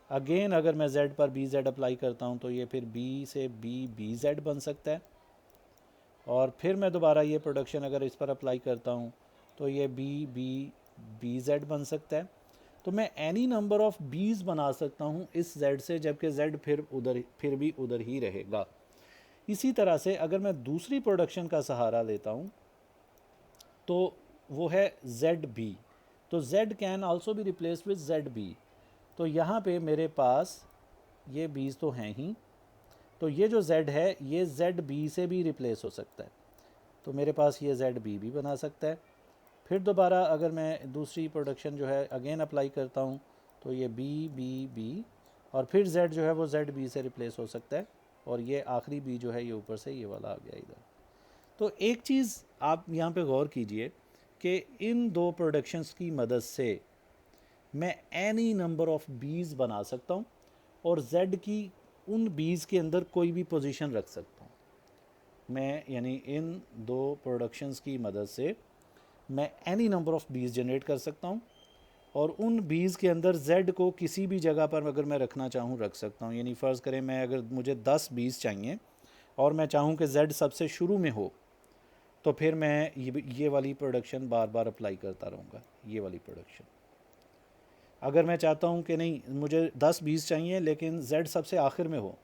अगेन अगर मैं z पर बी जेड अप्लाई करता हूँ तो ये फिर b से बी जेड बन सकता है। और फिर मैं दोबारा ये प्रोडक्शन अगर इस पर अप्लाई करता हूँ तो ये बी जेड बन सकता है। तो मैं एनी नंबर ऑफ बीज बना सकता हूँ इस z से, जबकि z फिर भी उधर ही रहेगा। इसी तरह से अगर मैं दूसरी प्रोडक्शन का सहारा लेता हूँ तो वो है जेड बी। तो z can also be replace with Z B. तो यहाँ पे मेरे पास ये बीज तो हैं ही, तो ये जो z है ये जेड बी से भी रिप्लेस हो सकता है। तो मेरे पास ये जेड बी भी बना सकता है। फिर दोबारा अगर मैं दूसरी प्रोडक्शन जो है अगेन अप्लाई करता हूँ तो ये बी और फिर z जो है वो जेड बी से रिप्लेस हो सकता है। और ये आखिरी बी जो है ये ऊपर से ये वाला आ गया इधर। तो एक चीज़ आप यहाँ पे गौर कीजिए कि इन दो प्रोडक्शंस की मदद से मैं एनी नंबर ऑफ बीज बना सकता हूँ और z की उन बीज के अंदर कोई भी पोजीशन रख सकता हूँ मैं। यानी इन दो प्रोडक्शंस की मदद से मैं एनी नंबर ऑफ बीज जनरेट कर सकता हूँ और उन बीज के अंदर z को किसी भी जगह पर अगर मैं रखना चाहूँ रख सकता हूँ। यानी फ़र्ज़ करें मैं अगर मुझे 10 बीज चाहिए और मैं चाहूँ कि z सबसे शुरू में हो, तो फिर मैं ये वाली प्रोडक्शन बार बार अप्लाई करता रहूँगा। ये वाली प्रोडक्शन अगर मैं चाहता हूँ कि नहीं मुझे 10 बीज चाहिए लेकिन z सबसे आखिर में हो,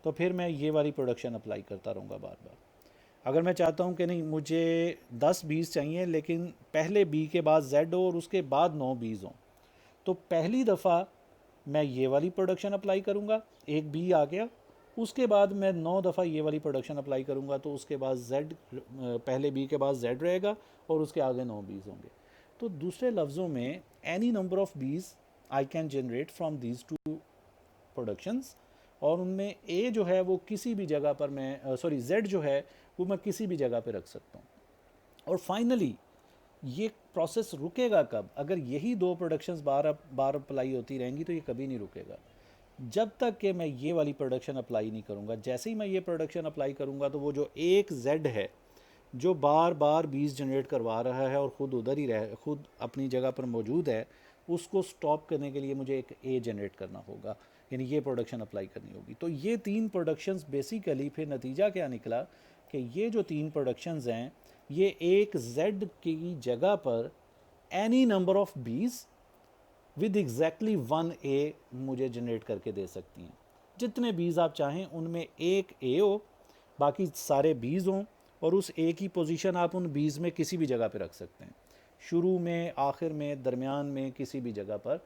तो फिर मैं ये वाली प्रोडक्शन अप्लाई करता रहूँगा बार बार। अगर मैं चाहता हूँ कि नहीं मुझे 10 बीज चाहिए लेकिन पहले बी के बाद z हो और उसके बाद 9 बीज हों, तो पहली दफ़ा मैं ये वाली प्रोडक्शन अप्लाई करूँगा, एक बी आ गया, उसके बाद मैं 9 दफ़ा ये वाली प्रोडक्शन अप्लाई करूँगा तो उसके बाद z पहले बी के बाद z रहेगा और उसके आगे 9 बीज होंगे। तो दूसरे लफ्ज़ों में एनी नंबर ऑफ बीज I can generate from these two productions और उनमें ए जो है वो किसी भी जगह पर मैं जेड जो है वो मैं किसी भी जगह पे रख सकता हूँ। और फाइनली ये प्रोसेस रुकेगा कब? अगर यही दो प्रोडक्शंस बार बार अप्लाई होती रहेंगी तो ये कभी नहीं रुकेगा, जब तक कि मैं ये वाली प्रोडक्शन अप्लाई नहीं करूँगा। जैसे ही मैं ये प्रोडक्शन अप्लाई करूँगा तो वो जो एक जेड है जो बार बार बीज जनरेट करवा रहा है और ख़ुद उधर ही रह खुद अपनी जगह पर मौजूद है, उसको स्टॉप करने के लिए मुझे एक ए जनरेट करना होगा, यानी ये प्रोडक्शन अप्लाई करनी होगी। तो ये तीन प्रोडक्शंस बेसिकली फिर नतीजा क्या निकला कि ये जो तीन प्रोडक्शंस हैं ये एक जेड की जगह पर एनी नंबर ऑफ बीज विद एग्जैक्टली 1 ए मुझे जनरेट करके दे सकती हैं। जितने बीज आप चाहें उनमें एक ए हो, बाकी सारे बीज हों, और उस ए की पोजीशन आप उन बीज में किसी भी जगह पर रख सकते हैं, शुरू में, आखिर में, दरमियान में, किसी भी जगह पर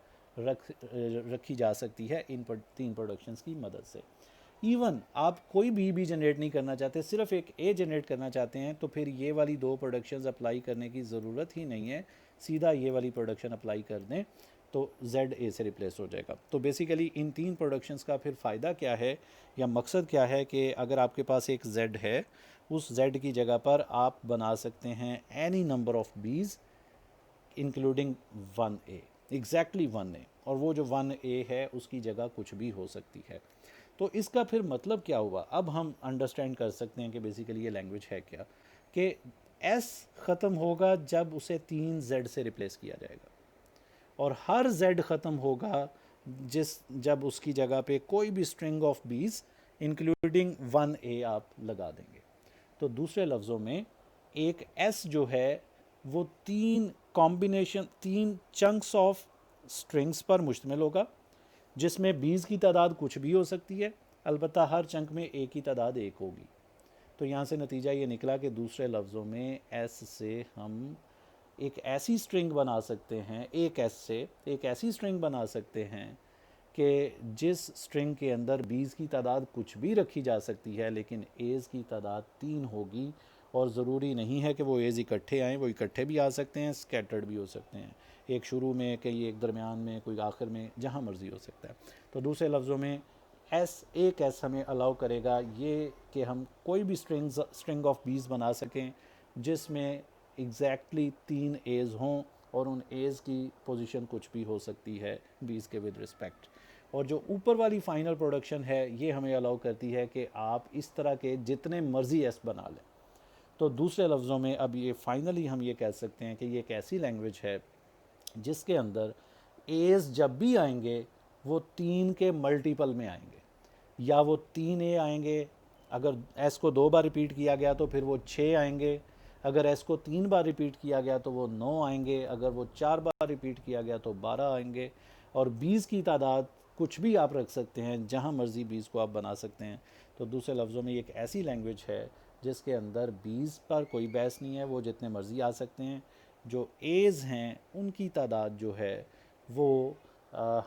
रखी जा सकती है इन तीन प्रोडक्शंस की मदद से। इवन आप कोई भी जनरेट नहीं करना चाहते, सिर्फ एक ए जनरेट करना चाहते हैं, तो फिर ये वाली दो प्रोडक्शंस अप्लाई करने की ज़रूरत ही नहीं है, सीधा ये वाली प्रोडक्शन अप्लाई कर दें तो जेड ए से रिप्लेस हो जाएगा। तो बेसिकली इन तीन प्रोडक्शंस का फिर फ़ायदा क्या है या मकसद क्या है कि अगर आपके पास एक जेड है, उस जेड की जगह पर आप बना सकते हैं एनी नंबर ऑफ बीज इंक्लूडिंग 1 ए, एग्जैक्टली 1 ए, और वो जो 1 ए है उसकी जगह कुछ भी हो सकती है। तो इसका फिर मतलब क्या हुआ? अब हम अंडरस्टैंड कर सकते हैं कि बेसिकली ये लैंग्वेज है क्या, कि एस ख़त्म होगा जब उसे 3 जेड से रिप्लेस किया जाएगा, और हर जेड ख़त्म होगा जब उसकी जगह पे कोई भी स्ट्रिंग ऑफ बीज इंक्लूडिंग 1 ए आप लगा देंगे। तो दूसरे लफ्ज़ों में एक एस जो है वो तीन चंक्स ऑफ स्ट्रिंग्स पर मुश्तमिल होगा, जिसमें बीज की तादाद कुछ भी हो सकती है, अलबत्ता हर चंक में ए की तादाद 1 होगी। तो यहाँ से नतीजा ये निकला कि दूसरे लफ्ज़ों में एस से हम एक ऐसी स्ट्रिंग बना सकते हैं, एक एस से एक ऐसी स्ट्रिंग बना सकते हैं कि जिस स्ट्रिंग के अंदर बीज की तादाद कुछ भी रखी जा सकती है, लेकिन एज़ की तादाद 3 होगी। और ज़रूरी नहीं है कि वो एज़ इकट्ठे आएँ, वो इकट्ठे भी आ सकते हैं, स्कैटर्ड भी हो सकते हैं, एक शुरू में, कहीं एक दरमियान में, कोई आखिर में, जहाँ मर्ज़ी हो सकता है। तो दूसरे लफ्ज़ों में एक एस हमें अलाउ करेगा ये कि हम कोई भी स्ट्रिंग ऑफ बीज बना सकें जिसमें एग्जैक्टली 3 एज़ हों, और उन एज़ की पोजीशन कुछ भी हो सकती है बीज के विद रिस्पेक्ट। और जो ऊपर वाली फ़ाइनल प्रोडक्शन है ये हमें अलाउ करती है कि आप इस तरह के जितने मर्ज़ी एस बना लें। तो दूसरे लफ्ज़ों में अब ये फाइनली हम ये कह सकते हैं कि ये एक ऐसी लैंग्वेज है जिसके अंदर एज़ जब भी आएंगे वो 3 के मल्टीपल में आएंगे, या वो 3 ए आएंगे, अगर एस को 2 बार रिपीट किया गया तो फिर वो 6 आएंगे, अगर एस को 3 बार रिपीट किया गया तो वो 9 आएंगे, अगर वो 4 बार रिपीट किया गया तो 12 आएंगे। और बीज की तादाद कुछ भी आप रख सकते हैं, जहाँ मर्ज़ी बीज को आप बना सकते हैं। तो दूसरे लफ्ज़ों में ये एक ऐसी लैंग्वेज है जिसके अंदर बीज पर कोई बहस नहीं है, वो जितने मर्ज़ी आ सकते हैं। जो एज़ हैं उनकी तादाद जो है वो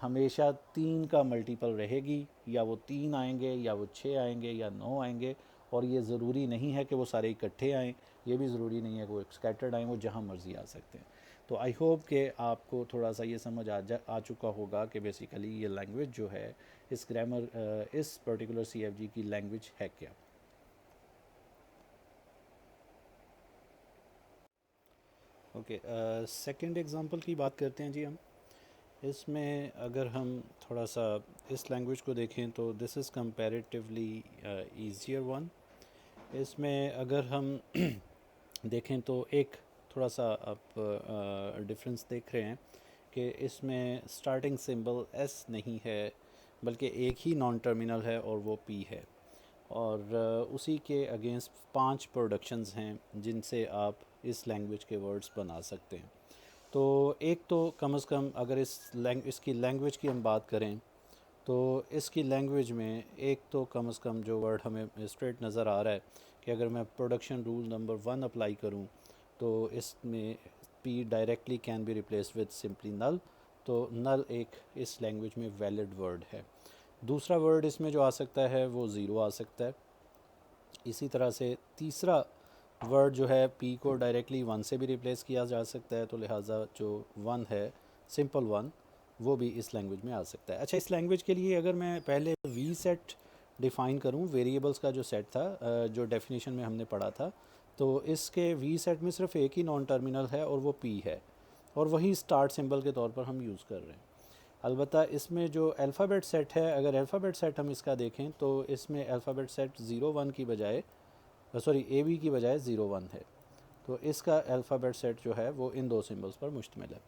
हमेशा 3 का मल्टीपल रहेगी, या वो 3 आएंगे, या वो 6 आएंगे, या 9 आएंगे। और ये ज़रूरी नहीं है कि वो सारे इकट्ठे आएँ, ये भी ज़रूरी नहीं है कि वो स्कैटर्ड आएँ, वो जहाँ मर्ज़ी आ सकते हैं। तो आई होप कि आपको थोड़ा सा ये समझ आ चुका होगा कि बेसिकली ये लैंग्वेज जो है, इस ग्रामर इस पर्टिकुलर CFG की लैंग्वेज है क्या। ओके, सेकंड एग्जांपल की बात करते हैं जी हम। इसमें अगर हम थोड़ा सा इस लैंग्वेज को देखें तो this is comparatively easier one. इसमें अगर हम देखें तो एक थोड़ा सा आप डिफरेंस देख रहे हैं कि इसमें स्टार्टिंग सिंबल एस नहीं है, बल्कि एक ही नॉन टर्मिनल है और वो पी है। और उसी के अगेंस्ट 5 प्रोडक्शंस हैं जिनसे आप इस लैंग्वेज के वर्ड्स बना सकते हैं। तो एक तो कम से कम अगर इसकी लैंग्वेज की हम बात करें तो इसकी लैंग्वेज में एक तो कम से कम जो वर्ड हमें स्ट्रेट नज़र आ रहा है कि अगर मैं प्रोडक्शन रूल नंबर 1 अप्लाई करूं तो इसमें P directly can be replace with simply null. तो नल एक इस लैंग्वेज में वैलिड वर्ड है। दूसरा वर्ड इसमें जो आ सकता है वो ज़ीरो आ सकता है। इसी तरह से तीसरा वर्ड जो है पी को डायरेक्टली 1 से भी रिप्लेस किया जा सकता है, तो लिहाजा जो 1 है सिंपल 1 वो भी इस लैंग्वेज में आ सकता है। अच्छा, इस लैंग्वेज के लिए अगर मैं पहले वी सेट डिफ़ाइन करूँ, वेरिएबल्स का जो सेट था, जो डेफिनेशन में हमने पढ़ा था, तो इसके वी सेट में सिर्फ एक ही नॉन टर्मिनल है और वो पी है, और वही स्टार्ट सिंबल के तौर पर हम यूज़ कर रहे हैं। अलबत्ता इसमें जो अल्फ़ाबेट सेट है, अगर अल्फ़ाबेट सेट हम इसका देखें तो इसमें अल्फ़ाबेट सेट 0 1 की बजाय, सॉरी ए बी की बजाय 0 1 है। तो इसका अल्फ़ाबेट सेट जो है वो इन दो सिंबल्स पर मुश्तमिल है।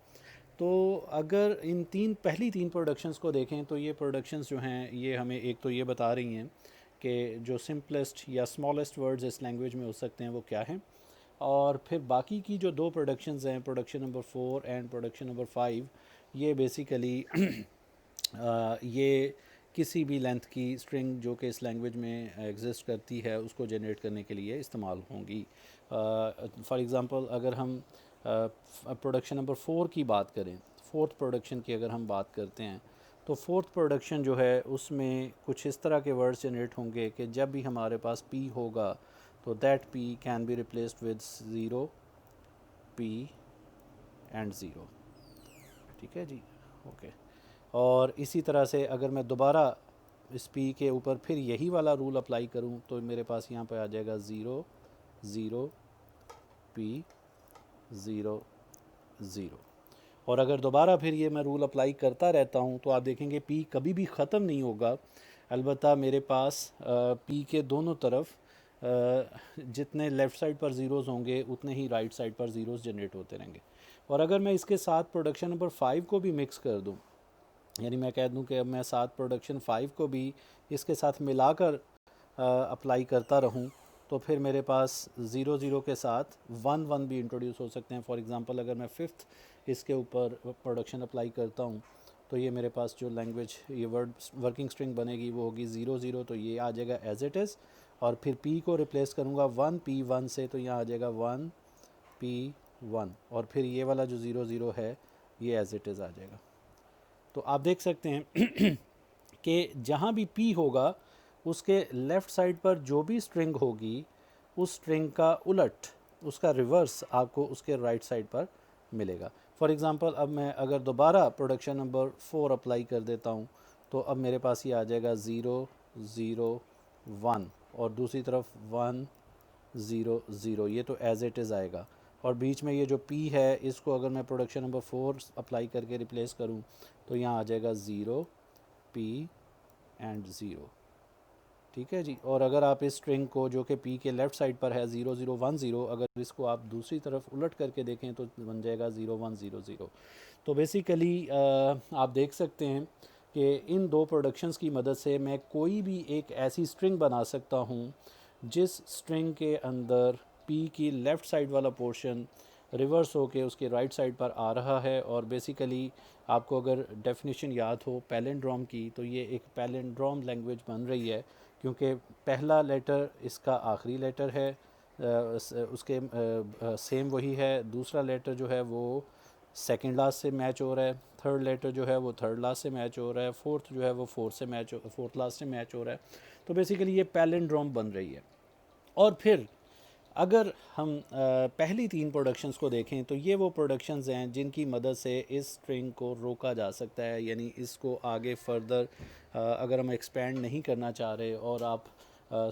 तो अगर इन पहली तीन प्रोडक्शंस को देखें तो ये प्रोडक्शंस जो हैं ये हमें एक तो ये बता रही हैं कि जो सिंपलेस्ट या स्मॉलेस्ट वर्ड्स इस लैंग्वेज में हो सकते हैं वो क्या हैं, और फिर बाकी की जो दो प्रोडक्शंस हैं, production number 4 and production number 5, ये बेसिकली ये किसी भी लेंथ की स्ट्रिंग जो कि इस लैंग्वेज में एग्जिस्ट करती है उसको जनरेट करने के लिए इस्तेमाल होंगी। फॉर एग्ज़ाम्पल अगर हम प्रोडक्शन नंबर 4 की बात करें, फोर्थ प्रोडक्शन की अगर हम बात करते हैं, तो फोर्थ प्रोडक्शन जो है उसमें कुछ इस तरह के वर्ड्स जनरेट होंगे कि जब भी हमारे पास पी होगा तो that P can be replaced with 0 P and 0। ठीक है जी, ओके। और इसी तरह से अगर मैं दोबारा इस पी के ऊपर फिर यही वाला रूल अप्लाई करूं तो मेरे पास यहाँ पे आ जाएगा 0 0 पी 0 0। और अगर दोबारा फिर ये मैं रूल अप्लाई करता रहता हूँ तो आप देखेंगे पी कभी भी ख़त्म नहीं होगा। अलबत्ता मेरे पास पी के दोनों तरफ जितने लेफ़्ट साइड पर ज़ीरोज़ होंगे उतने ही राइट साइड पर ज़ीरोज़ जनरेट होते रहेंगे। और अगर मैं इसके साथ प्रोडक्शन नंबर 5 को भी मिक्स कर दूँ, यानी मैं कह दूं कि अब मैं साथ प्रोडक्शन 5 को भी इसके साथ मिलाकर अप्लाई करता रहूं, तो फिर मेरे पास 0 0 के साथ 1 1 भी इंट्रोड्यूस हो सकते हैं। फॉर एग्जांपल अगर मैं फिफ्थ इसके ऊपर प्रोडक्शन अप्लाई करता हूं तो ये मेरे पास जो लैंग्वेज ये वर्किंग स्ट्रिंग बनेगी वो होगी 0 0, तो ये आ जाएगा एज इट इज़। और फिर पी को रिप्लेस करूँगा 1 P 1 से, तो यहाँ आ जाएगा 1 P 1, और फिर ये वाला जो 0 0 है ये एज इट इज़ आ जाएगा। तो आप देख सकते हैं कि जहाँ भी पी होगा उसके लेफ़्ट साइड पर जो भी स्ट्रिंग होगी उस स्ट्रिंग का उलट, उसका रिवर्स आपको उसके राइट साइड पर मिलेगा। फॉर एग्ज़ाम्पल अब मैं अगर दोबारा प्रोडक्शन नंबर 4 अप्लाई कर देता हूँ तो अब मेरे पास ये आ जाएगा 0 0 1, और दूसरी तरफ 1 0 0, ये तो एज इट इज़ आएगा। और बीच में ये जो पी है इसको अगर मैं प्रोडक्शन नंबर 4 अप्लाई करके रिप्लेस करूँ तो यहाँ आ जाएगा 0 पी एंड 0। ठीक है जी। और अगर आप इस स्ट्रिंग को जो कि पी के लेफ़्ट साइड पर है 0 0 1 0, अगर इसको आप दूसरी तरफ उलट करके देखें तो बन जाएगा 0 1 0 0। तो बेसिकली आप देख सकते हैं कि इन दो प्रोडक्शंस की मदद से मैं कोई भी एक ऐसी स्ट्रिंग बना सकता हूँ जिस स्ट्रिंग के अंदर पी की लेफ़्ट साइड वाला पोर्शन रिवर्स होके उसके राइट साइड पर आ रहा है। और बेसिकली आपको अगर डेफिनेशन याद हो पैलिंड्रोम की, तो ये एक पैलिंड्रोम लैंग्वेज बन रही है क्योंकि पहला लेटर इसका आखिरी लेटर है, उसके सेम वही है, दूसरा लेटर जो है वो सेकंड लास्ट से मैच हो रहा है, थर्ड लेटर जो है वो थर्ड लास्ट से मैच हो रहा है, फोर्थ जो है वो फोर्थ लास्ट से मैच हो रहा है। तो बेसिकली ये पैलिंड्रोम बन रही है। और फिर अगर हम पहली तीन प्रोडक्शंस को देखें तो ये वो प्रोडक्शंस हैं जिनकी मदद से इस स्ट्रिंग को रोका जा सकता है, यानी इसको आगे फर्दर अगर हम एक्सपेंड नहीं करना चाह रहे और आप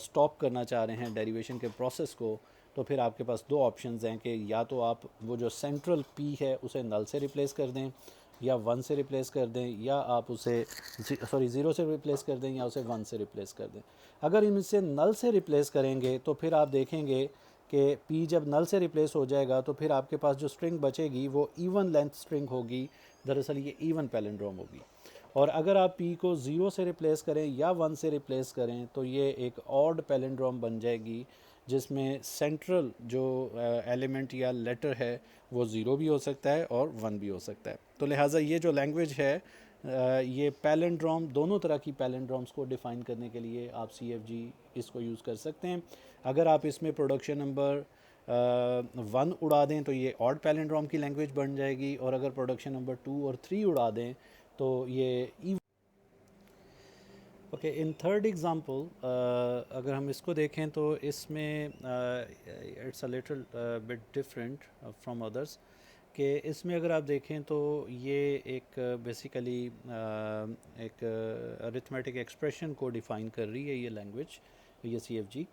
स्टॉप करना चाह रहे हैं डेरिवेशन के प्रोसेस को, तो फिर आपके पास दो ऑप्शंस हैं कि या तो आप वो जो सेंट्रल पी है उसे नल से रिप्लेस कर दें या 1 से रिप्लेस कर दें, या आप उसे 0 से रिप्लेस कर दें या उसे 1 से रिप्लेस कर दें। अगर इनसे नल से रिप्लेस करेंगे तो फिर आप देखेंगे कि पी जब नल से रिप्लेस हो जाएगा तो फिर आपके पास जो स्ट्रिंग बचेगी वो इवन लेंथ स्ट्रिंग होगी, दरअसल ये इवन पैलिंड्रोम होगी। और अगर आप पी को 0 से रिप्लेस करें या 1 से रिप्लेस करें तो ये एक ऑड पैलिंड्रोम बन जाएगी जिसमें सेंट्रल जो एलिमेंट या लेटर है वो 0 भी हो सकता है और 1 भी हो सकता है। तो लिहाजा ये जो लैंग्वेज है ये पैलिंड्रोम, दोनों तरह की पैलिंड्रोम्स को डिफ़ाइन करने के लिए आप CFG इसको यूज़ कर सकते हैं। अगर आप इसमें प्रोडक्शन नंबर 1 उड़ा दें तो ये ऑड पैलिंड्रोम की लैंग्वेज बन जाएगी, और अगर प्रोडक्शन नंबर 2 और 3 उड़ा दें तो ये ओके। इन थर्ड एग्जांपल अगर हम इसको देखें तो इसमें it's a little bit different from others, कि इसमें अगर आप देखें तो ये एक बेसिकली एक अरिथमेटिक एक्सप्रेशन को डिफ़ाइन कर रही है ये लैंग्वेज, ये CFG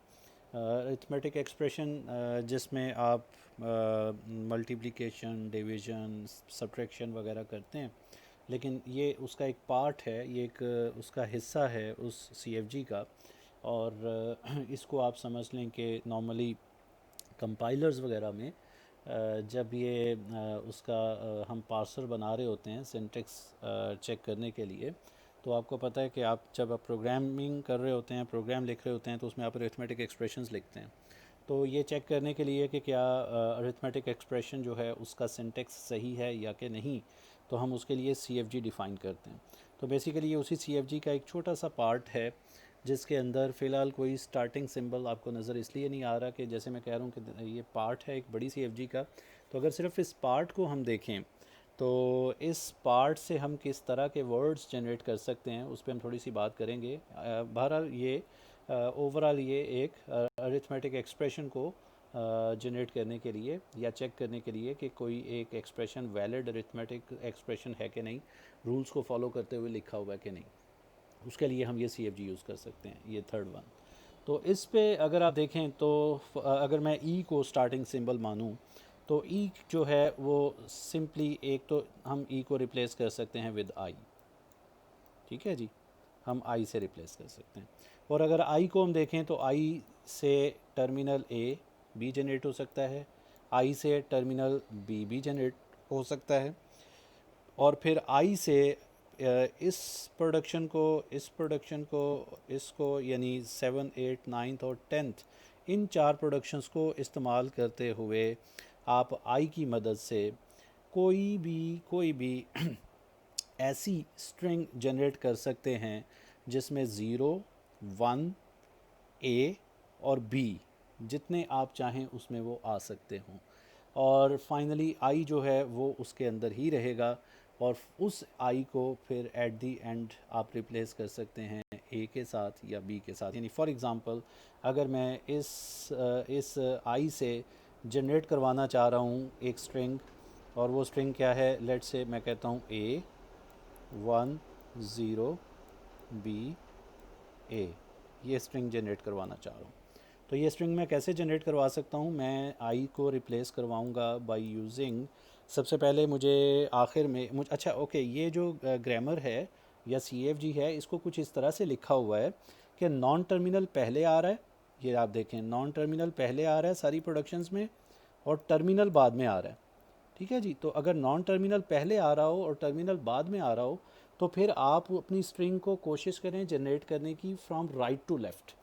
अरिथमेटिक एक्सप्रेशन, जिसमें आप मल्टीप्लिकेशन, डिवीजन, सब्ट्रैक्शन वगैरह करते हैं, लेकिन ये उसका एक पार्ट है, ये एक उसका हिस्सा है उस CFG का। और इसको आप समझ लें कि नॉर्मली कंपाइलर्स वगैरह में जब ये उसका हम पार्सर बना रहे होते हैं सिंटेक्स चेक करने के लिए, तो आपको पता है कि आप जब आप प्रोग्रामिंग कर रहे होते हैं, प्रोग्राम लिख रहे होते हैं, तो उसमें आप अरिथमेटिक एक्सप्रेशंस लिखते हैं। तो ये चेक करने के लिए कि क्या अरिथमेटिक एक्सप्रेशन जो है उसका सिंटेक्स सही है या कि नहीं, तो हम उसके लिए CFG डिफ़ाइन करते हैं। तो बेसिकली ये उसी CFG का एक छोटा सा पार्ट है, जिसके अंदर फ़िलहाल कोई स्टार्टिंग सिंबल आपको नज़र इसलिए नहीं आ रहा कि जैसे मैं कह रहा हूँ कि ये पार्ट है एक बड़ी CFG का। तो अगर सिर्फ इस पार्ट को हम देखें तो इस पार्ट से हम किस तरह के वर्ड्स जनरेट कर सकते हैं उस पे हम थोड़ी सी बात करेंगे। बहरहाल ये ओवरऑल ये एक अरिथमेटिक एक्सप्रेशन को जनरेट करने के लिए या चेक करने के लिए कि कोई एक एक्सप्रेशन वैलिड अरिथमेटिक एक्सप्रेशन है कि नहीं, रूल्स को फॉलो करते हुए लिखा हुआ है कि नहीं, उसके लिए हम ये CFG यूज़ कर सकते हैं, ये थर्ड वन। तो इस पे अगर आप देखें तो अगर मैं ई को स्टार्टिंग सिंबल मानूं, तो ई जो है वो सिंपली एक तो हम ई को रिप्लेस कर सकते हैं विद आई। ठीक है जी, हम आई से रिप्लेस कर सकते हैं। और अगर आई को हम देखें तो आई से टर्मिनल ए बी जनरेट हो सकता है, आई से टर्मिनल बी भी जनरेट हो सकता है, और फिर आई से इस प्रोडक्शन को इसको यानी 7, 8, 9 और 10th इन 4 प्रोडक्शंस को इस्तेमाल करते हुए आप आई की मदद से कोई भी ऐसी स्ट्रिंग जनरेट कर सकते हैं जिसमें 0, 1, ए और बी जितने आप चाहें उसमें वो आ सकते हों। और फाइनली आई जो है वो उसके अंदर ही रहेगा, और उस आई को फिर एट दी एंड आप रिप्लेस कर सकते हैं ए के साथ या बी के साथ। यानी फॉर एग्ज़ाम्पल अगर मैं इस आई से जनरेट करवाना चाह रहा हूँ एक स्ट्रिंग, और वो स्ट्रिंग क्या है, लेट्स से मैं कहता हूँ ए 1 0 बी ए, ये स्ट्रिंग जनरेट करवाना चाह रहा हूँ। तो ये स्ट्रिंग मैं कैसे जनरेट करवा सकता हूँ, मैं आई को रिप्लेस करवाऊँगा बाय यूजिंग, सबसे पहले मुझे आखिर में अच्छा ओके, ये जो ग्रामर है या CFG है, इसको कुछ इस तरह से लिखा हुआ है कि नॉन टर्मिनल पहले आ रहा है। ये आप देखें, नॉन टर्मिनल पहले आ रहा है सारी प्रोडक्शंस में, और टर्मिनल बाद में आ रहा है। ठीक है जी, तो अगर नॉन टर्मिनल पहले आ रहा हो और टर्मिनल बाद में आ रहा हो, तो फिर आप अपनी स्ट्रिंग को कोशिश करें जनरेट करने की फ्रॉम राइट टू लेफ़्ट।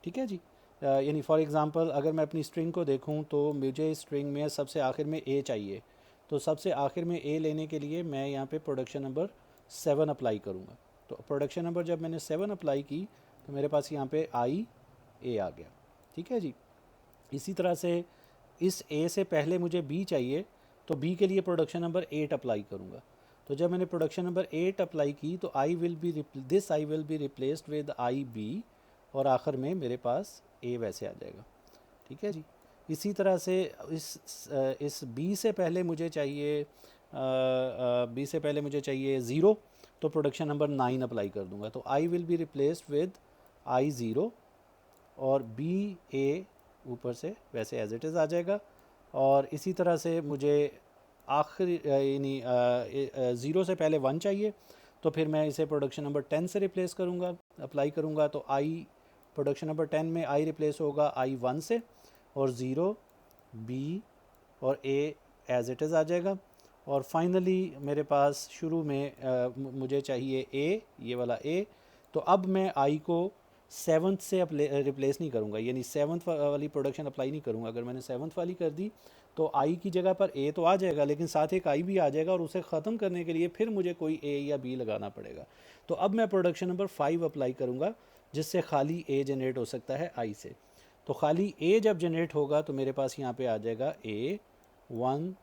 ठीक है जी, यानी फॉर एग्ज़ाम्पल अगर मैं अपनी स्ट्रिंग को देखूं तो मुझे स्ट्रिंग में सबसे आखिर में ए चाहिए, तो सबसे आखिर में ए लेने के लिए मैं यहाँ पे प्रोडक्शन नंबर 7 अप्लाई करूँगा। तो प्रोडक्शन नंबर जब मैंने 7 अप्लाई की तो मेरे पास यहाँ पे आई ए आ गया। ठीक है जी, इसी तरह से इस ए से पहले मुझे बी चाहिए, तो बी के लिए प्रोडक्शन नंबर 8 अप्लाई करूँगा। तो जब मैंने प्रोडक्शन नंबर 8 अप्लाई की तो I will be replaced with I B, और आखिर में मेरे पास ए वैसे आ जाएगा। ठीक है जी, इसी तरह से इस बी से पहले मुझे चाहिए ज़ीरो, तो प्रोडक्शन नंबर 9 अप्लाई कर दूंगा, तो I will be replaced with I zero, और बी ए ऊपर से वैसे एज इट इज़ आ जाएगा। और इसी तरह से मुझे आखिरी यानी ज़ीरो से पहले 1 चाहिए, तो फिर मैं इसे प्रोडक्शन नंबर 10 से रिप्लेस करूँगा, अप्लाई करूँगा, तो आई प्रोडक्शन नंबर 10 में आई रिप्लेस होगा आई 1 से, और ज़ीरो बी और ए एज इट इज़ आ जाएगा। और फाइनली मेरे पास शुरू में मुझे चाहिए ए, ये वाला ए, तो अब मैं आई को 7th से रिप्लेस नहीं करूँगा, यानी 7th वाली प्रोडक्शन अप्लाई नहीं करूँगा। अगर मैंने 7th वाली कर दी तो आई की जगह पर ए तो आ जाएगा, लेकिन साथ एक आई भी आ जाएगा, और उसे ख़त्म करने के लिए फिर मुझे कोई ए या बी लगाना पड़ेगा। तो अब मैं प्रोडक्शन नंबर 5 अप्लाई करूँगा, जिससे खाली ए जनरेट हो सकता है आई से। तो खाली ए जब जनरेट होगा तो मेरे पास यहाँ पे आ जाएगा ए 1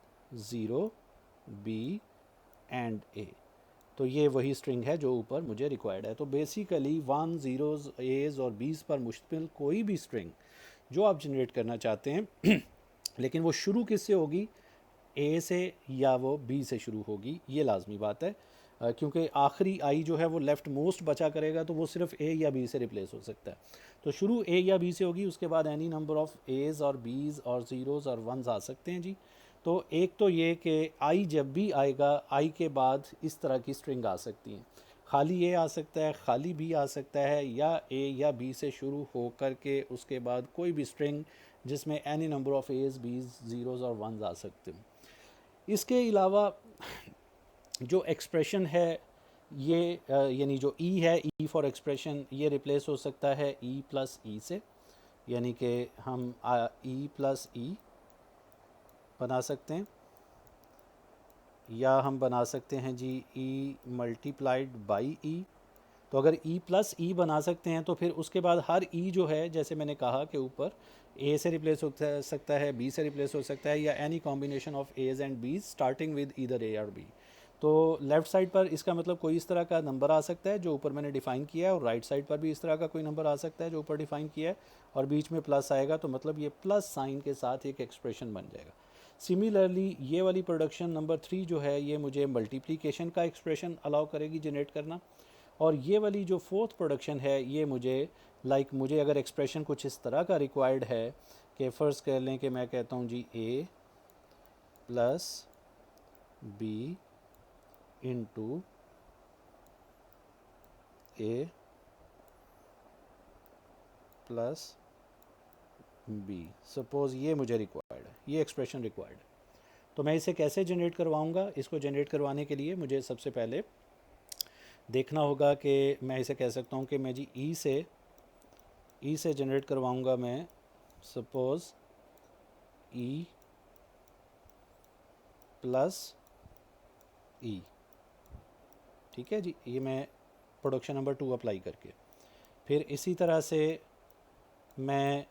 0 बी एंड ए। तो ये वही स्ट्रिंग है जो ऊपर मुझे रिक्वायर्ड है। तो बेसिकली 1 0 एज और बीस पर मुश्तमिल कोई भी स्ट्रिंग जो आप जनरेट करना चाहते हैं लेकिन वो शुरू किससे होगी, ए से या वो बी से शुरू होगी, ये लाजमी बात है, क्योंकि आखिरी आई जो है वो लेफ़्ट मोस्ट बचा करेगा, तो वो सिर्फ ए या बी से रिप्लेस हो सकता है। तो शुरू ए या बी से होगी, उसके बाद एनी नंबर ऑफ़ एज़ और बीज़ और ज़ीरोज़ और वंस आ सकते हैं जी। तो एक तो ये कि आई जब भी आएगा, आई के बाद इस तरह की स्ट्रिंग आ सकती हैं, खाली ए आ सकता है, खाली बी आ सकता है, या ए या बी से शुरू हो कर के उसके बाद कोई भी स्ट्रिंग जिसमें any number of as Bs zeros और वंस आ सकते हैं। इसके अलावा जो एक्सप्रेशन है ये यानी जो ई है, ई फॉर एक्सप्रेशन, ये रिप्लेस हो सकता है ई प्लस ई से, यानी कि हम ई प्लस ई बना सकते हैं, या हम बना सकते हैं जी ई मल्टीप्लाइड बाई ई। तो अगर ई प्लस ई बना सकते हैं तो फिर उसके बाद हर ई जो है, जैसे मैंने कहा कि ऊपर, ए से रिप्लेस हो सकता है, बी से रिप्लेस हो सकता है, या any combination of a's and b's starting with either A और बी। तो लेफ़्ट साइड पर इसका मतलब कोई इस तरह का नंबर आ सकता है जो ऊपर मैंने डिफ़ाइन किया है, और राइट साइड पर भी इस तरह का कोई नंबर आ सकता है जो ऊपर डिफ़ाइन किया है, और बीच में प्लस आएगा, तो मतलब ये प्लस साइन के साथ एक एक्सप्रेशन बन जाएगा। सिमिलरली ये वाली प्रोडक्शन नंबर 3 जो है, ये मुझे मल्टीप्लिकेशन का एक्सप्रेशन अलाउ करेगी जनरेट करना, और ये वाली जो फोर्थ प्रोडक्शन है ये मुझे मुझे अगर एक्सप्रेशन कुछ इस तरह का रिक्वायर्ड है कि फ़र्ज़ कर लें कि मैं कहता हूँ जी ए प्लस बी इंटू ए प्लस बी, सपोज़ ये मुझे रिक्वायर्ड है, ये एक्सप्रेशन रिक्वायर्ड है। तो मैं इसे कैसे जनरेट करवाऊँगा? इसको जनरेट करवाने के लिए मुझे सबसे पहले देखना होगा कि मैं इसे कह सकता हूँ कि मैं जी ई से जनरेट करवाऊँगा मैं, सपोज़ ई प्लस ई, ठीक है जी। ये मैं प्रोडक्शन नंबर 2 अप्लाई करके, फिर इसी तरह से मैं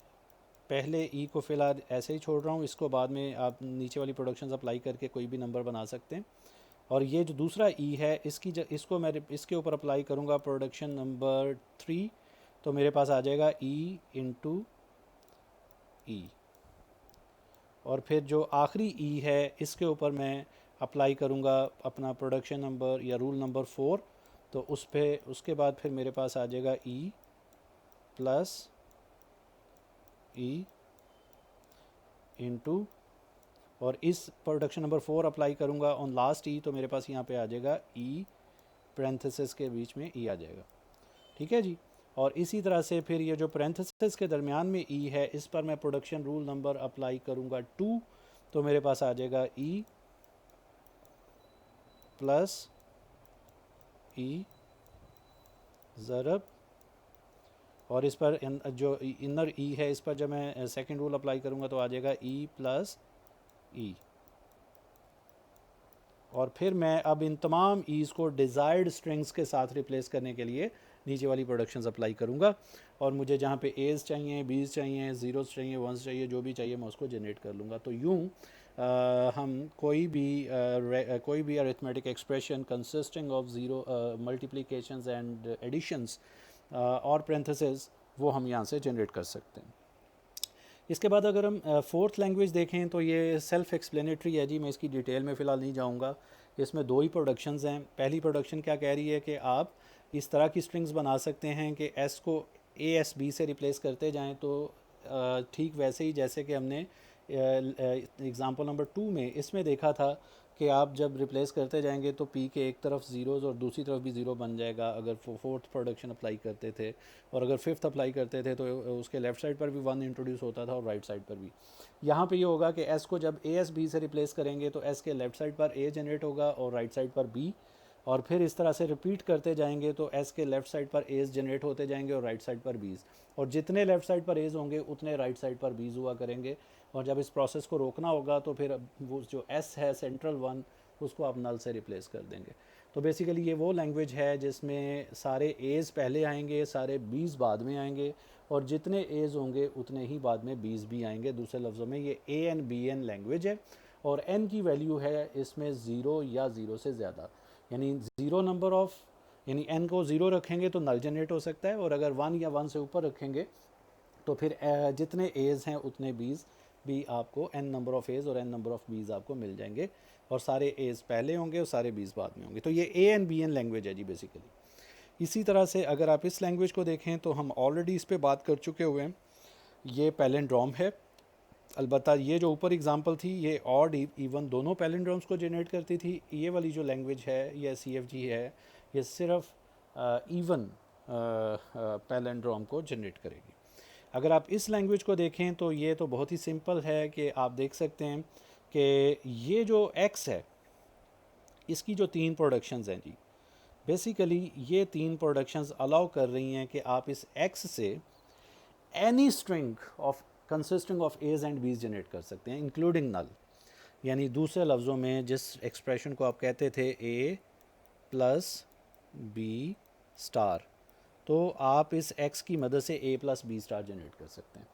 पहले ई को फ़िलहाल ऐसे ही छोड़ रहा हूँ, इसको बाद में आप नीचे वाली प्रोडक्शंस अप्लाई करके कोई भी नंबर बना सकते हैं। और ये जो दूसरा ई है, इसको मैं इसके ऊपर अप्लाई करूँगा प्रोडक्शन नंबर 3, तो मेरे पास आ जाएगा ई इंटू ई। और फिर जो आखिरी ई है इसके ऊपर मैं अप्लाई करूँगा अपना प्रोडक्शन नंबर या रूल नंबर 4, तो उस पे उसके बाद फिर मेरे पास आ जाएगा ई प्लस ई इंटू, और इस प्रोडक्शन नंबर 4 अप्लाई करूँगा ऑन लास्ट ई, तो मेरे पास यहाँ पे आ जाएगा ई पैरेंथेसिस के बीच में ई आ जाएगा, ठीक है जी। और इसी तरह से फिर ये जो पैरेंथेसिस के दरमियान में ई है, इस पर मैं प्रोडक्शन रूल नंबर अप्लाई करूँगा 2, तो मेरे पास आ जाएगा ई प्लस ई ज़रब, और इस पर जो इनर ई है, इस पर जब मैं सेकंड रूल अप्लाई करूँगा तो आ जाएगा ई प्लस ई। और फिर मैं अब इन तमाम ईज़ को डिज़ायर्ड स्ट्रिंग्स के साथ रिप्लेस करने के लिए नीचे वाली प्रोडक्शंस अप्लाई करूँगा, और मुझे जहाँ पे एज़ चाहिए, बीज़ चाहिए, ज़ीरोज़ चाहिए, वंस चाहिए, जो भी चाहिए मैं उसको जनरेट कर लूँगा। तो यूँ हम कोई भी arithmetic expression consisting of zero multiplications and additions और पैरेंथेसिस, वो हम यहाँ से जनरेट कर सकते हैं। इसके बाद अगर हम फोर्थ लैंग्वेज देखें तो ये सेल्फ एक्सप्लेनेटरी है जी, मैं इसकी डिटेल में फ़िलहाल नहीं जाऊँगा। इसमें 2 ही प्रोडक्शंस हैं। पहली प्रोडक्शन क्या कह रही है कि आप इस तरह की स्ट्रिंग्स बना सकते हैं कि एस को ए एस बी से रिप्लेस करते जाएं, तो ठीक वैसे ही जैसे कि हमने एग्ज़ाम्पल नंबर 2 में इसमें देखा था कि आप जब रिप्लेस करते जाएंगे तो पी के एक तरफ ज़ीरोज़ और दूसरी तरफ भी ज़ीरो बन जाएगा अगर फोर्थ प्रोडक्शन अप्लाई करते थे, और अगर फिफ्थ अप्लाई करते थे तो उसके लेफ़्ट साइड पर भी 1 इंट्रोड्यूस होता था और राइट साइड पर भी। यहाँ पे ये होगा कि एस को जब ए एस बी से रिप्लेस करेंगे तो एस के लेफ़्ट साइड पर ए जनरेट होगा और राइट साइड पर बी, और फिर इस तरह से रिपीट करते जाएंगे तो एस के लेफ़्ट साइड पर एज जनरेट होते जाएंगे और राइट साइड पर बीज, और जितने लेफ़्ट साइड पर एज होंगे उतने राइट साइड पर बीज हुआ करेंगे। और जब इस प्रोसेस को रोकना होगा तो फिर वो जो एस है सेंट्रल वन, उसको आप नल से रिप्लेस कर देंगे। तो बेसिकली ये वो लैंग्वेज है जिसमें सारे एज पहले आएंगे, सारे बीज बाद में आएंगे, और जितने एज होंगे उतने ही बाद में बीज भी आएंगे। दूसरे लफ्ज़ों में ये A N B N language है, और एन की वैल्यू है इसमें ज़ीरो या ज़ीरो से ज़्यादा, यानी ज़ीरो नंबर ऑफ़, यानी एन को ज़ीरो रखेंगे तो नल जनरेट हो सकता है, और अगर 1 या 1 से ऊपर रखेंगे तो फिर जितने एज हैं उतने बीज भी आपको n नंबर ऑफ़ एज़ और n नंबर ऑफ़ बीज़ आपको मिल जाएंगे, और सारे एज़ पहले होंगे और सारे बीज़ बाद में होंगे। तो ये ANBN लैंग्वेज है जी बेसिकली। इसी तरह से अगर आप इस लैंग्वेज को देखें तो हम ऑलरेडी इस पे बात कर चुके हुए हैं। ये पैलिंड्रोम है। अलबत्ता ये जो ऊपर एग्जांपल थी ये ऑड इवन दोनों पैलिंड्रोम्स को जनरेट करती थी। ये वाली जो लैंग्वेज है या CFG है, ये सिर्फ इवन पैलिंड्रोम को जनरेट करेगी। अगर आप इस लैंग्वेज को देखें तो ये तो बहुत ही सिंपल है कि आप देख सकते हैं कि ये जो X है इसकी जो 3 प्रोडक्शंस हैं जी, बेसिकली ये 3 प्रोडक्शंस अलाउ कर रही हैं कि आप इस X से any string of consisting of a's and b's generate कर सकते हैं इंक्लूडिंग नल। यानी दूसरे लफ्ज़ों में जिस एक्सप्रेशन को आप कहते थे A प्लस बी स्टार, तो आप इस X की मदद से A plus B star generate कर सकते हैं।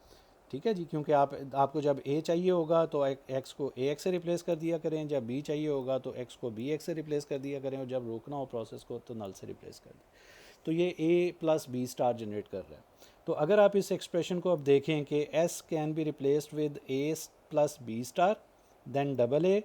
ठीक है जी, क्योंकि आपको जब A चाहिए होगा तो X को AX से रिप्लेस कर दिया करें, जब B चाहिए होगा तो X को BX से रिप्लेस कर दिया करें, और जब रोकना हो प्रोसेस को तो नल से रिप्लेस कर दें। तो ये A plus B star generate कर रहा है। तो अगर आप इस एक्सप्रेशन को अब देखें कि S can be replaced with A plus B star then double A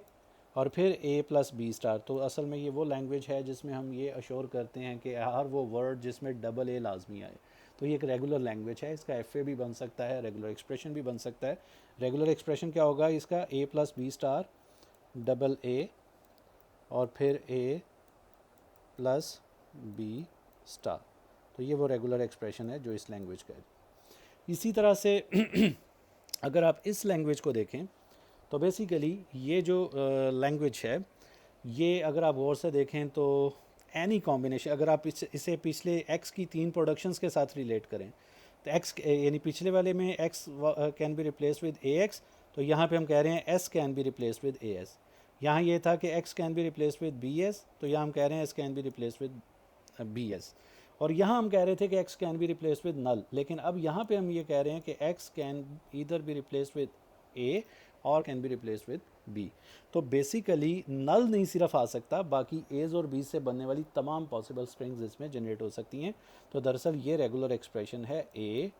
और फिर A प्लस बी स्टार, तो असल में ये वो लैंग्वेज है जिसमें हम ये अश्योर करते हैं कि हर वो वर्ड जिसमें डबल A लाजमी आए। तो ये एक रेगुलर लैंग्वेज है, इसका FA भी बन सकता है, रेगुलर एक्सप्रेशन भी बन सकता है। रेगुलर एक्सप्रेशन क्या होगा इसका, A plus B star double A और फिर A प्लस बी स्टार। तो ये वो रेगुलर एक्सप्रेशन है जो इस लैंग्वेज का है। इसी तरह से अगर आप इस लैंग्वेज को देखें तो बेसिकली ये जो लैंग्वेज है, ये अगर आप गौर से देखें तो एनी कॉम्बिनेशन, अगर आप इसे पिछले X की 3 प्रोडक्शंस के साथ रिलेट करें तो X यानी पिछले वाले में X can be replace with AX, तो यहाँ पे हम कह रहे हैं S can be replace with AS। यहाँ ये था कि X can be replace with BS, तो यहाँ हम कह रहे हैं S can be replace with BS। और यहाँ हम कह रहे थे कि X can be replace with null, लेकिन अब यहाँ पे हम ये कह रहे हैं कि X can either be replace with A और can be replace with B। तो बेसिकली नल नहीं सिर्फ आ सकता, बाकी एज और बीज से बनने वाली तमाम पॉसिबल स्ट्रिंग्स इसमें जनरेट हो सकती हैं। तो दरअसल ये रेगुलर एक्सप्रेशन है A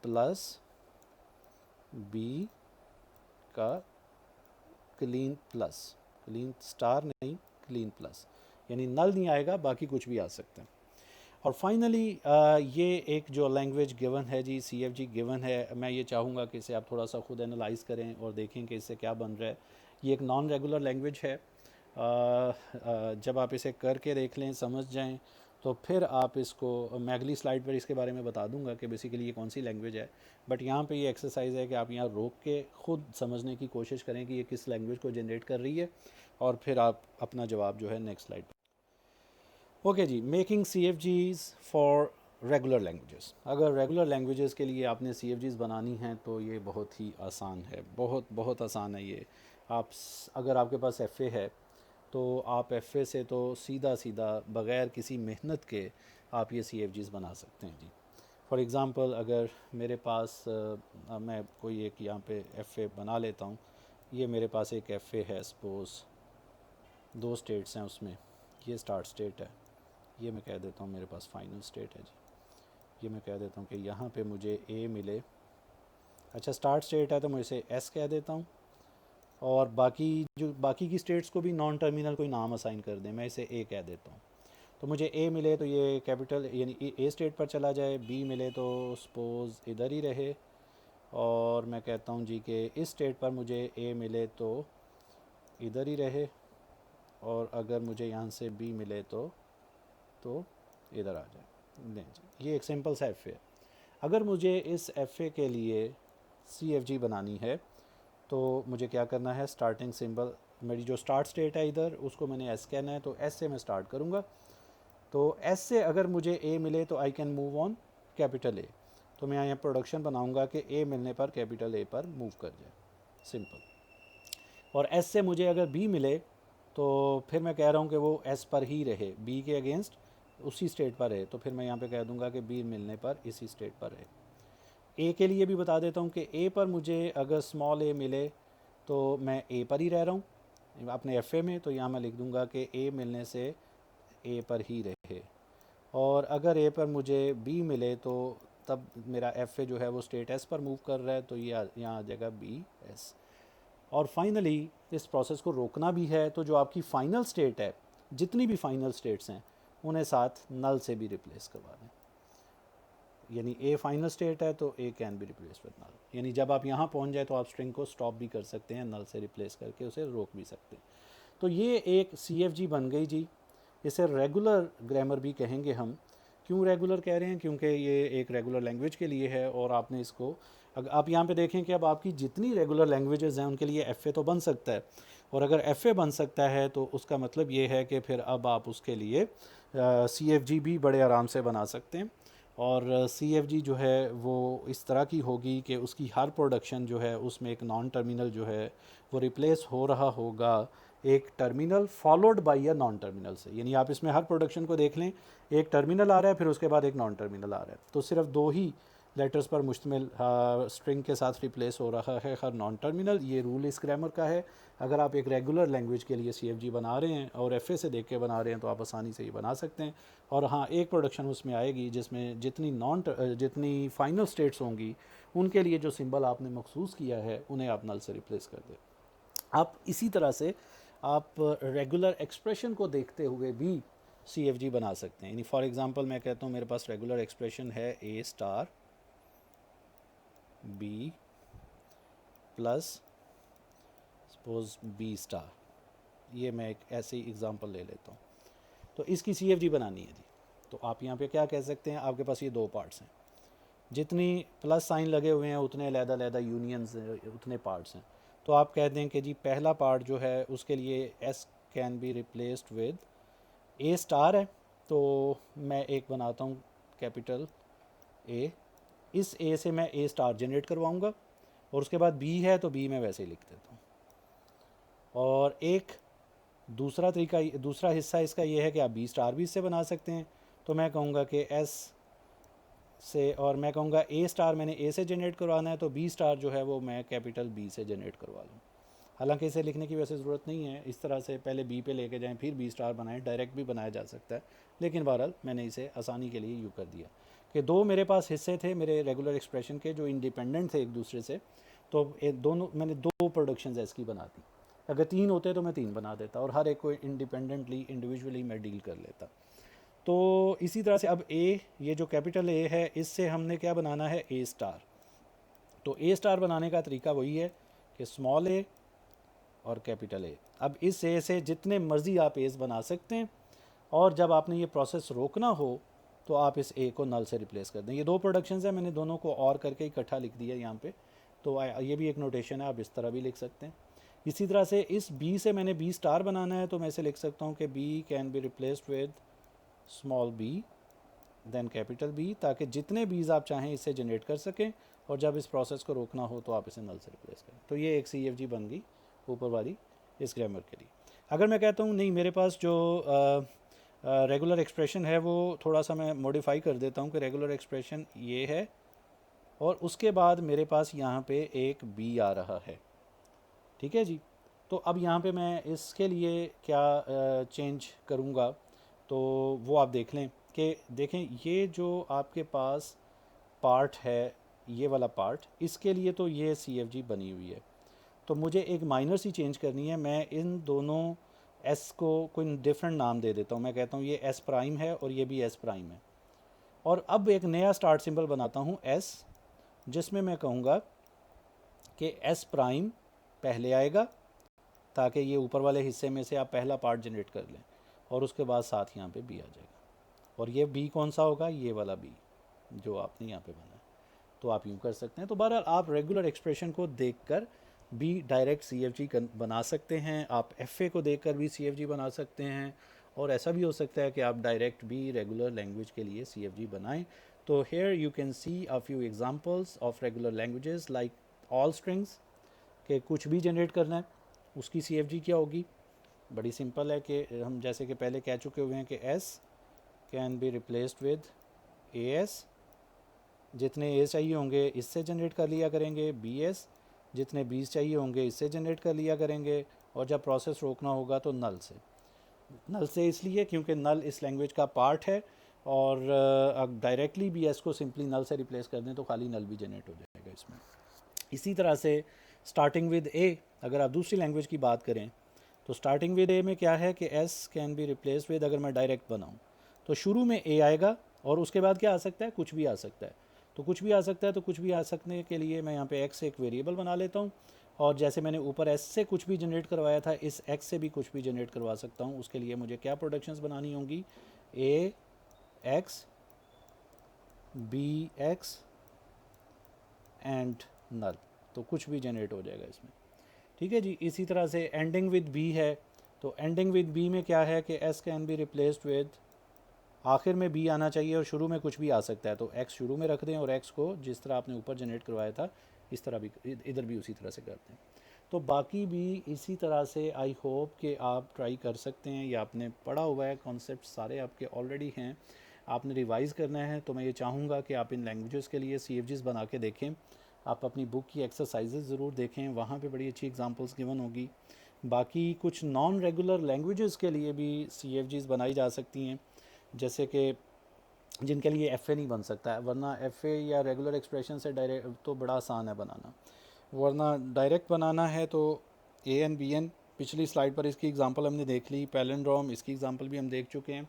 प्लस बी का क्लीन प्लस, क्लीन स्टार नहीं क्लीन प्लस, यानी नल नहीं आएगा, बाकी कुछ भी आ सकता है। और फाइनली ये एक जो लैंग्वेज गिवन है जी, CFG गिवन है, मैं ये चाहूँगा कि इसे आप थोड़ा सा खुद एनालाइज करें और देखें कि इससे क्या बन रहा है। ये एक नॉन रेगुलर लैंग्वेज है। जब आप इसे करके देख लें, समझ जाएं, तो फिर आप इसको, मैं अगली स्लाइड पर इसके बारे में बता दूंगा कि बेसिकली ये कौन सी लैंग्वेज है। बट यहाँ पे ये एक्सरसाइज है कि आप यहाँ रोक के ख़ुद समझने की कोशिश करें कि ये किस लैंग्वेज को जनरेट कर रही है, और फिर आप अपना जवाब जो है नेक्स्ट स्लाइड। ओके जी, making CFGs for regular languages. अगर रेगुलर लैंग्वेजेस के लिए आपने CFGs बनानी हैं तो ये बहुत ही आसान है, बहुत बहुत आसान है ये। अगर आपके पास FA है तो आप FA से तो सीधा सीधा बग़ैर किसी मेहनत के आप ये CFGs बना सकते हैं जी। फॉर एग्ज़ाम्पल अगर मेरे पास मैं कोई एक यहाँ पे FA बना लेता हूँ। ये मेरे पास एक FA है, सपोज़ 2 स्टेट्स हैं उसमें, ये स्टार्ट स्टेट है, ये मैं कह देता हूँ मेरे पास फाइनल स्टेट है जी। ये मैं कह देता हूँ कि यहाँ पे मुझे A मिले, अच्छा स्टार्ट स्टेट है तो मैं इसे S कह देता हूँ, और बाकी की स्टेट्स को भी नॉन टर्मिनल कोई नाम असाइन कर दें, मैं इसे A कह देता हूँ। तो मुझे A मिले तो ये कैपिटल यानी A स्टेट पर चला जाए, B मिले तो सपोज़ इधर ही रहे, और मैं कहता हूँ जी कि इस स्टेट पर मुझे A मिले तो इधर ही रहे, और अगर मुझे यहाँ से B मिले तो इधर आ जाए। नहीं जी, ये एक सिंपल सा FA है। अगर मुझे इस FA के लिए CFG बनानी है तो मुझे क्या करना है, स्टार्टिंग सिंबल, मेरी जो स्टार्ट स्टेट है इधर, उसको मैंने S कहना है, तो S से मैं स्टार्ट करूँगा। तो S से अगर मुझे A मिले तो I can move on capital A, तो मैं यहाँ प्रोडक्शन बनाऊँगा कि A मिलने पर कैपिटल A पर मूव कर जाए, सिंपल। और S से मुझे अगर B मिले तो फिर मैं कह रहा हूँ कि वो S पर ही रहे, B के अगेंस्ट उसी स्टेट पर है, तो फिर मैं यहाँ पे कह दूँगा कि B मिलने पर इसी स्टेट पर है। A के लिए भी बता देता हूँ कि A पर मुझे अगर स्मॉल a मिले तो मैं A पर ही रह रहा हूँ अपने FA में, तो यहाँ मैं लिख दूँगा कि A मिलने से A पर ही रहे। और अगर A पर मुझे B मिले तो तब मेरा एफ ए जो है वो स्टेट एस पर मूव कर रहा है, तो ये यहाँ आ जाएगा बी एस। और फाइनली इस प्रोसेस को रोकना भी है, तो जो आपकी फाइनल स्टेट है, जितनी भी फाइनल स्टेट्स हैं उन्हें साथ नल से भी रिप्लेस करवा दें। यानी ए फाइनल स्टेट है तो A can be replace with नल, यानी जब आप यहाँ पहुँच जाए तो आप स्ट्रिंग को स्टॉप भी कर सकते हैं, नल से रिप्लेस करके उसे रोक भी सकते हैं। तो ये एक CFG बन गई जी। इसे रेगुलर ग्रामर भी कहेंगे हम। क्यों रेगुलर कह रहे हैं? क्योंकि ये एक रेगुलर लैंग्वेज के लिए है, और आपने इसको अगर आप यहाँ पे देखें कि अब आपकी जितनी रेगुलर लैंग्वेजेस हैं उनके लिए FA तो बन सकता है, और अगर FA बन सकता है तो उसका मतलब ये है कि फिर अब आप उसके लिए CFG भी बड़े आराम से बना सकते हैं। और CFG जो है वो इस तरह की होगी कि उसकी हर प्रोडक्शन जो है उसमें एक नॉन टर्मिनल जो है वो रिप्लेस हो रहा होगा एक terminal followed by a non terminal से। यानी आप इसमें हर प्रोडक्शन को देख लें, एक टर्मिनल आ रहा है, फिर उसके बाद एक नॉन टर्मिनल आ रहा है, तो सिर्फ दो ही लेटर्स पर मुश्तमिल स्ट्रिंग के साथ रिप्लेस हो रहा है हर नॉन टर्मिनल। ये रूल इस ग्रामर का है। अगर आप एक रेगुलर लैंग्वेज के लिए CFG बना रहे हैं और FA से देख के बना रहे हैं तो आप आसानी से ये बना सकते हैं। और हाँ, एक प्रोडक्शन उसमें आएगी जिसमें जितनी फाइनल स्टेट्स होंगी उनके लिए जो सिंबल आपने मखसूस किया है उन्हें आप नल से रिप्लेस कर दें। आप इसी तरह से आप रेगुलर एक्सप्रेशन को देखते हुए भी CFG बना सकते हैं। यानी फॉर एग्जांपल मैं कहता हूँ मेरे पास रेगुलर एक्सप्रेशन है A star B plus suppose B star. ये मैं एक ऐसी एग्जांपल ले लेता हूँ। तो इसकी CFG बनानी है जी। तो आप यहाँ पे क्या कह सकते हैं, आपके पास ये दो पार्ट्स हैं, जितनी प्लस साइन लगे हुए हैं उतने अलग-अलग यूनियंस उतने पार्ट्स हैं। तो आप कह दें कि जी पहला पार्ट जो है उसके लिए S can be replaced with A star है, तो मैं एक बनाता हूँ कैपिटल A। इस A से मैं A स्टार जनरेट करवाऊँगा, और उसके बाद B है तो B मैं वैसे ही लिख देता हूँ। और एक दूसरा तरीका, दूसरा हिस्सा इसका ये है कि आप B स्टार भी इससे बना सकते हैं। तो मैं कहूँगा कि S से, और मैं कहूँगा A स्टार मैंने A से जनरेट करवाना है, तो B स्टार जो है वो मैं कैपिटल B से जनरेट करवा लूँ। हालांकि इसे लिखने की वैसे ज़रूरत नहीं है, इस तरह से पहले B पे लेके जाएं फिर B स्टार बनाएं, डायरेक्ट भी बनाया जा सकता है, लेकिन बहरहाल मैंने इसे आसानी के लिए यूँ कर दिया कि दो मेरे पास हिस्से थे मेरे रेगुलर एक्सप्रेशन के जो इंडिपेंडेंट थे एक दूसरे से। तो दोनों मैंने दो प्रोडक्शंस इसकी बना दी। अगर तीन होते तो मैं तीन बना देता और हर एक को इंडिपेंडेंटली इंडिविजुअली मैं डील कर लेता। तो इसी तरह से अब A, ये जो कैपिटल A है, इससे हमने क्या बनाना है, A स्टार। तो A स्टार बनाने का तरीका वही है कि स्मॉल a और कैपिटल A। अब इस A से जितने मर्ज़ी आप A's बना सकते हैं, और जब आपने ये प्रोसेस रोकना हो तो आप इस A को नल से रिप्लेस कर दें। ये दो प्रोडक्शंस हैं, मैंने दोनों को और करके इकट्ठा लिख दिया यहाँ पे, तो ये भी एक नोटेशन है, आप इस तरह भी लिख सकते हैं। इसी तरह से इस B से मैंने B स्टार बनाना है, तो मैं इसे लिख सकता हूँ कि B can be replaced with small b then capital B, ताकि जितने बीज आप चाहें इससे जनरेट कर सकें, और जब इस प्रोसेस को रोकना हो तो आप इसे नल से रिप्लेस करें। तो ये एक CFG बन गई ऊपर वाली इस ग्रामर के लिए। अगर मैं कहता हूँ नहीं, मेरे पास जो रेगुलर एक्सप्रेशन है वो थोड़ा सा मैं मॉडिफाई कर देता हूँ कि रेगुलर एक्सप्रेशन ये है, और उसके बाद मेरे पास यहाँ पे एक B आ रहा है, ठीक है जी। तो अब यहाँ पे मैं इसके लिए क्या चेंज करूँगा, तो वो आप देख लें कि देखें ये जो आपके पास पार्ट है, ये वाला पार्ट, इसके लिए तो ये CFG बनी हुई है। तो मुझे एक माइनर सी चेंज करनी है। मैं इन दोनों S को कोई डिफरेंट नाम दे देता हूँ। मैं कहता हूँ ये S प्राइम है और ये भी S प्राइम है। और अब एक नया स्टार्ट सिंबल बनाता हूँ S, जिसमें मैं कहूँगा कि S प्राइम पहले आएगा, ताकि ये ऊपर वाले हिस्से में से आप पहला पार्ट जनरेट कर लें, और उसके बाद साथ यहाँ पे B आ जाएगा। और ये B कौन सा होगा, ये वाला B जो आपने यहाँ पे बनाया। तो आप यूँ कर सकते हैं। तो बहरहाल आप रेगुलर एक्सप्रेशन को देखकर भी डायरेक्ट CFG बना सकते हैं, आप FA को देखकर भी CFG बना सकते हैं, और ऐसा भी हो सकता है कि आप डायरेक्ट भी रेगुलर लैंग्वेज के लिए CFG बनाएं। तो here you can see a few examples of regular languages like all strings, के कुछ भी जनरेट करना है उसकी CFG क्या होगी। बड़ी सिंपल है कि हम जैसे कि पहले कह चुके हुए हैं कि S can be replaced with AS, जितने A चाहिए होंगे इससे जनरेट कर लिया करेंगे, BS जितने B's चाहिए होंगे इससे जनरेट कर लिया करेंगे, और जब प्रोसेस रोकना होगा तो नल से। नल से इसलिए क्योंकि नल इस लैंग्वेज का पार्ट है, और डायरेक्टली भी एस को सिंपली नल से रिप्लेस कर दें तो खाली नल भी जनरेट हो जाएगा इसमें। इसी तरह से स्टार्टिंग विद ए, अगर आप दूसरी लैंग्वेज की बात करें तो स्टार्टिंग विद ए में क्या है कि S can be replace with, अगर मैं डायरेक्ट बनाऊँ तो शुरू में ए आएगा और उसके बाद क्या आ सकता है, कुछ भी आ सकता है। तो कुछ भी आ सकता है, तो कुछ भी आ सकने के लिए मैं यहाँ पे एक्स एक वेरिएबल बना लेता हूँ, और जैसे मैंने ऊपर एस से कुछ भी जनरेट करवाया था, इस एक्स से भी कुछ भी जनरेट करवा सकता हूँ। उसके लिए मुझे क्या प्रोडक्शंस बनानी होंगी, A X B X and null, तो कुछ भी जनरेट हो जाएगा इसमें। ठीक है जी। इसी तरह से एंडिंग विद बी है, तो एंडिंग विद बी में क्या है कि S can be replaced with, आखिर में बी आना चाहिए और शुरू में कुछ भी आ सकता है, तो एक्स शुरू में रख दें और एक्स को जिस तरह आपने ऊपर जनरेट करवाया था इस तरह भी इधर भी उसी तरह से करते हैं। तो बाकी भी इसी तरह से आई होप कि आप ट्राई कर सकते हैं, या आपने पढ़ा हुआ है, कॉन्सेप्ट सारे आपके ऑलरेडी हैं, आपने रिवाइज़ करना है। तो मैं ये चाहूँगा कि आप इन लैंग्वेजेस के लिए CFGs बना के देखें, आप अपनी बुक की एक्सरसाइजेज ज़रूर देखें, वहाँ पे बड़ी अच्छी एग्जांपल्स गिवन होगी। बाकी कुछ नॉन रेगुलर लैंग्वेजेस के लिए भी CFGs बनाई जा सकती हैं, जैसे कि जिनके लिए FA नहीं बन सकता है, वरना FA या रेगुलर एक्सप्रेशन से डायरेक्ट तो बड़ा आसान है बनाना, वरना डायरेक्ट बनाना है तो AN BN, पिछली स्लाइड पर इसकी एग्जांपल हमने देख ली, पैलिंड्रोम इसकी एग्जांपल भी हम देख चुके हैं।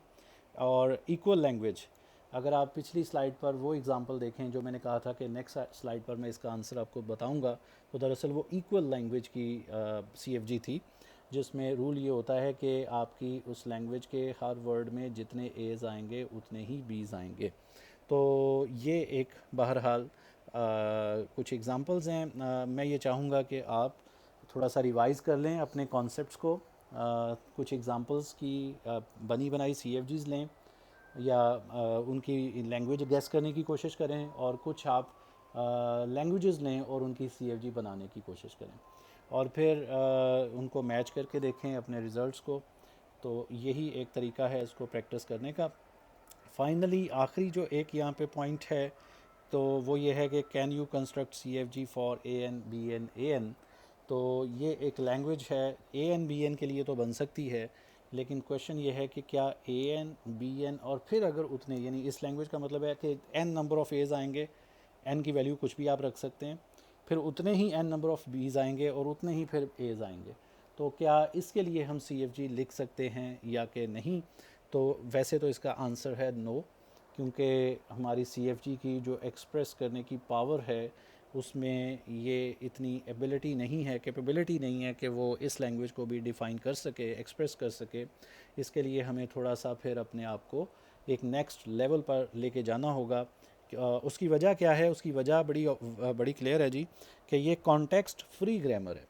और इक्वल लैंग्वेज, अगर आप पिछली स्लाइड पर वो एग्जांपल देखें जो मैंने कहा था कि नेक्स्ट स्लाइड पर मैं इसका आंसर आपको बताऊंगा, तो दरअसल वो इक्वल लैंग्वेज की CFG थी, जिसमें रूल ये होता है कि आपकी उस लैंग्वेज के हर वर्ड में जितने एज आएंगे उतने ही बीज आएंगे। तो ये एक बहरहाल कुछ एग्जांपल्स हैं। मैं ये चाहूँगा कि आप थोड़ा सा रिवाइज़ कर लें अपने कॉन्सेप्ट्स को, कुछ एग्जांपल्स की बनी बनाई CFGs लें, या उनकी लैंग्वेज गेस करने की कोशिश करें, और कुछ आप लैंग्वेजेस लें और उनकी CFG बनाने की कोशिश करें, और फिर उनको मैच करके देखें अपने रिज़ल्ट्स को। तो यही एक तरीका है इसको प्रैक्टिस करने का। फाइनली आखिरी जो एक यहाँ पे पॉइंट है, तो वो ये है कि can you construct CFG for AN BN AN। तो ये एक लैंग्वेज है, AN BN के लिए तो बन सकती है, लेकिन क्वेश्चन ये है कि क्या AN BN और फिर अगर उतने, यानी इस लैंग्वेज का मतलब है कि n नंबर ऑफ़ एज आएंगे, n की वैल्यू कुछ भी आप रख सकते हैं, फिर उतने ही n नंबर ऑफ़ बीज आएंगे और उतने ही फिर एज आएंगे, तो क्या इसके लिए हम CFG लिख सकते हैं या कि नहीं। तो वैसे तो इसका आंसर है नो, क्योंकि हमारी CFG की जो एक्सप्रेस करने की पावर है उसमें ये इतनी एबिलिटी नहीं है, कैपेबिलिटी नहीं है कि वो इस लैंग्वेज को भी डिफ़ाइन कर सके, एक्सप्रेस कर सके। इसके लिए हमें थोड़ा सा फिर अपने आप को एक नेक्स्ट लेवल पर लेके जाना होगा। उसकी वजह क्या है, उसकी वजह बड़ी क्लियर है जी, कि ये कॉन्टेक्स्ट फ्री ग्रामर है।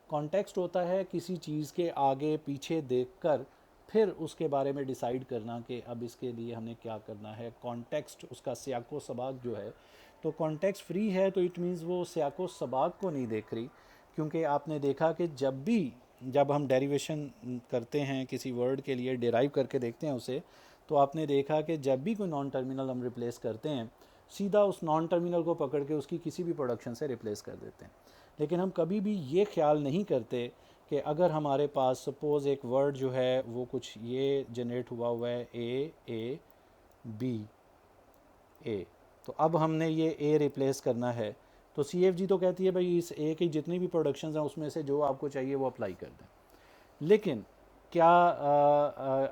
कॉन्टेक्स्ट होता है किसी चीज़ के आगे पीछे देखकर फिर उसके बारे में डिसाइड करना कि अब इसके लिए हमें क्या करना है। कॉन्टेक्स्ट उसका सियाको सबाक जो है, तो कॉन्टेक्स्ट फ्री है, तो इट मीन्स वो सियाको सबाक को नहीं देख रही, क्योंकि आपने देखा कि जब हम डेरिवेशन करते हैं किसी वर्ड के लिए, डिराइव करके देखते हैं उसे, तो आपने देखा कि जब भी कोई नॉन टर्मिनल हम रिप्लेस करते हैं, सीधा उस नॉन टर्मिनल को पकड़ के उसकी किसी भी प्रोडक्शन से रिप्लेस कर देते हैं। लेकिन हम कभी भी ये ख्याल नहीं करते कि अगर हमारे पास सपोज़ एक वर्ड जो है वो कुछ ये जनरेट हुआ है A तो अब हमने ये A रिप्लेस करना है, तो CFG तो कहती है भाई इस A की जितनी भी प्रोडक्शंस हैं उसमें से जो आपको चाहिए वो अप्लाई कर दें। लेकिन क्या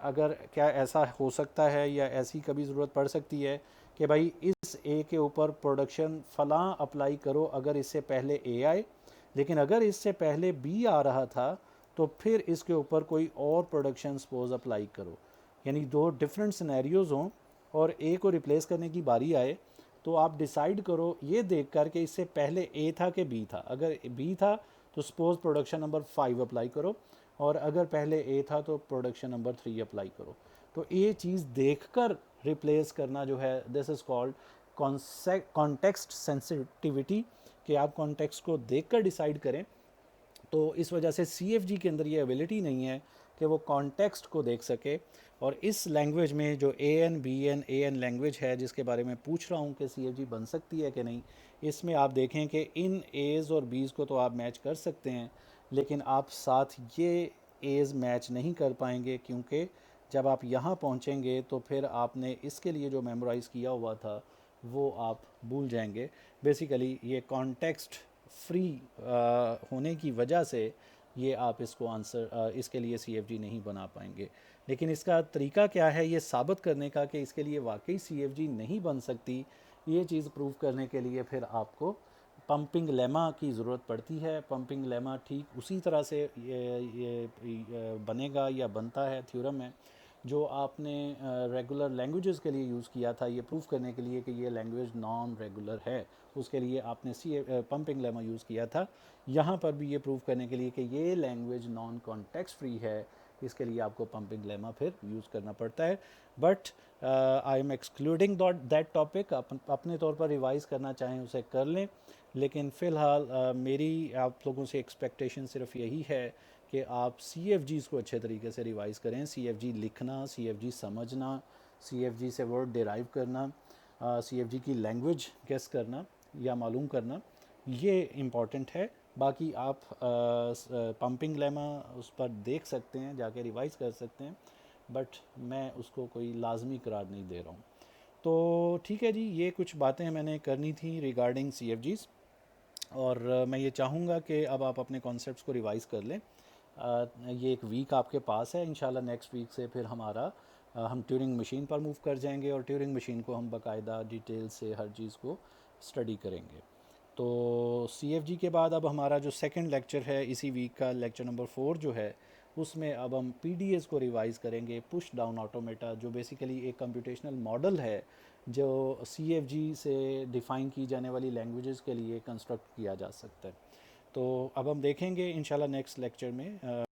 अगर क्या ऐसा हो सकता है या ऐसी कभी ज़रूरत पड़ सकती है कि भाई इस A के ऊपर प्रोडक्शन फ़लाँ अप्लाई करो अगर इससे पहले A आए, लेकिन अगर इससे पहले B आ रहा था तो फिर इसके ऊपर कोई और प्रोडक्शन सपोज अप्लाई करो। यानी दो डिफरेंट सिनेरियोज़ हों और A को रिप्लेस करने की बारी आए, तो आप डिसाइड करो ये देख कर के इससे पहले A था कि B था। अगर B था तो सपोज प्रोडक्शन नंबर 5 अप्लाई करो, और अगर पहले A था तो प्रोडक्शन नंबर 3 अप्लाई करो। तो ये चीज़ देखकर रिप्लेस करना जो है, this is called context sensitivity, कि आप कॉन्टेक्स्ट को देखकर डिसाइड करें। तो इस वजह से CFG के अंदर ये एबिलिटी नहीं है कि वो कॉन्टेक्स्ट को देख सके। और इस लैंग्वेज में जो AN BN AN लैंग्वेज है जिसके बारे में पूछ रहा हूँ कि CFG बन सकती है कि नहीं, इसमें आप देखें कि इन एज़ और बीज़ को तो आप मैच कर सकते हैं, लेकिन आप साथ ये एज़ मैच नहीं कर पाएंगे, क्योंकि जब आप यहाँ पहुँचेंगे तो फिर आपने इसके लिए जो मेमोराइज़ किया हुआ था वो आप भूल जाएंगे। बेसिकली ये कॉन्टेक्स्ट फ्री होने की वजह से ये आप इसको आंसर इसके लिए CFG नहीं बना पाएंगे। लेकिन इसका तरीका क्या है ये साबित करने का कि इसके लिए वाकई CFG नहीं बन सकती, ये चीज़ प्रूव करने के लिए फिर आपको पंपिंग लेमा की ज़रूरत पड़ती है। पंपिंग लेमा ठीक उसी तरह से ये बनेगा या बनता है, थ्योरम है जो आपने रेगुलर लैंग्वेजेस के लिए यूज़ किया था ये प्रूव करने के लिए कि ये लैंग्वेज नॉन रेगुलर है। उसके लिए आपने पंपिंग लेमा यूज़ किया था। यहाँ पर भी ये प्रूव करने के लिए कि ये लैंग्वेज नॉन कॉन्टेक्स्ट फ्री है, इसके लिए आपको पंपिंग लेमा फिर यूज़ करना पड़ता है। But I am excluding that topic. अपने तौर पर रिवाइज़ करना चाहें उसे कर लें, लेकिन फ़िलहाल मेरी आप लोगों से एक्सपेक्टेशन सिर्फ यही है कि आप CFGs को अच्छे तरीके से रिवाइज़ करें। CFG लिखना, CFG समझना, CFG से वर्ड डिराइव करना, CFG की लैंग्वेज गेस करना या मालूम करना, ये इम्पॉर्टेंट है। बाकी आप पंपिंग लेमा उस पर देख सकते हैं, जाके रिवाइज़ कर सकते हैं, बट मैं उसको कोई लाजमी करार नहीं दे रहा हूँ। तो ठीक है जी, ये कुछ बातें मैंने करनी थी रिगार्डिंग CFGs। और मैं ये चाहूँगा कि अब आप अपने कॉन्सेप्ट्स को रिवाइज़ कर लें। ये एक वीक आपके पास है। इंशाल्लाह नेक्स्ट वीक से फिर हमारा हम ट्यूरिंग मशीन पर मूव कर जाएंगे और ट्यूरिंग मशीन को हम बाकायदा डिटेल से हर चीज़ को स्टडी करेंगे। तो CFG के बाद अब हमारा जो सेकंड लेक्चर है इसी वीक का, लेक्चर नंबर 4 जो है, उसमें अब हम PDAs को रिवाइज़ करेंगे, पुश डाउन ऑटोमेटा, जो बेसिकली एक कंप्यूटेशनल मॉडल है जो CFG से डिफ़ाइन की जाने वाली लैंग्वेजेस के लिए कंस्ट्रक्ट किया जा सकता है। तो अब हम देखेंगे इंशाल्लाह नेक्स्ट लेक्चर में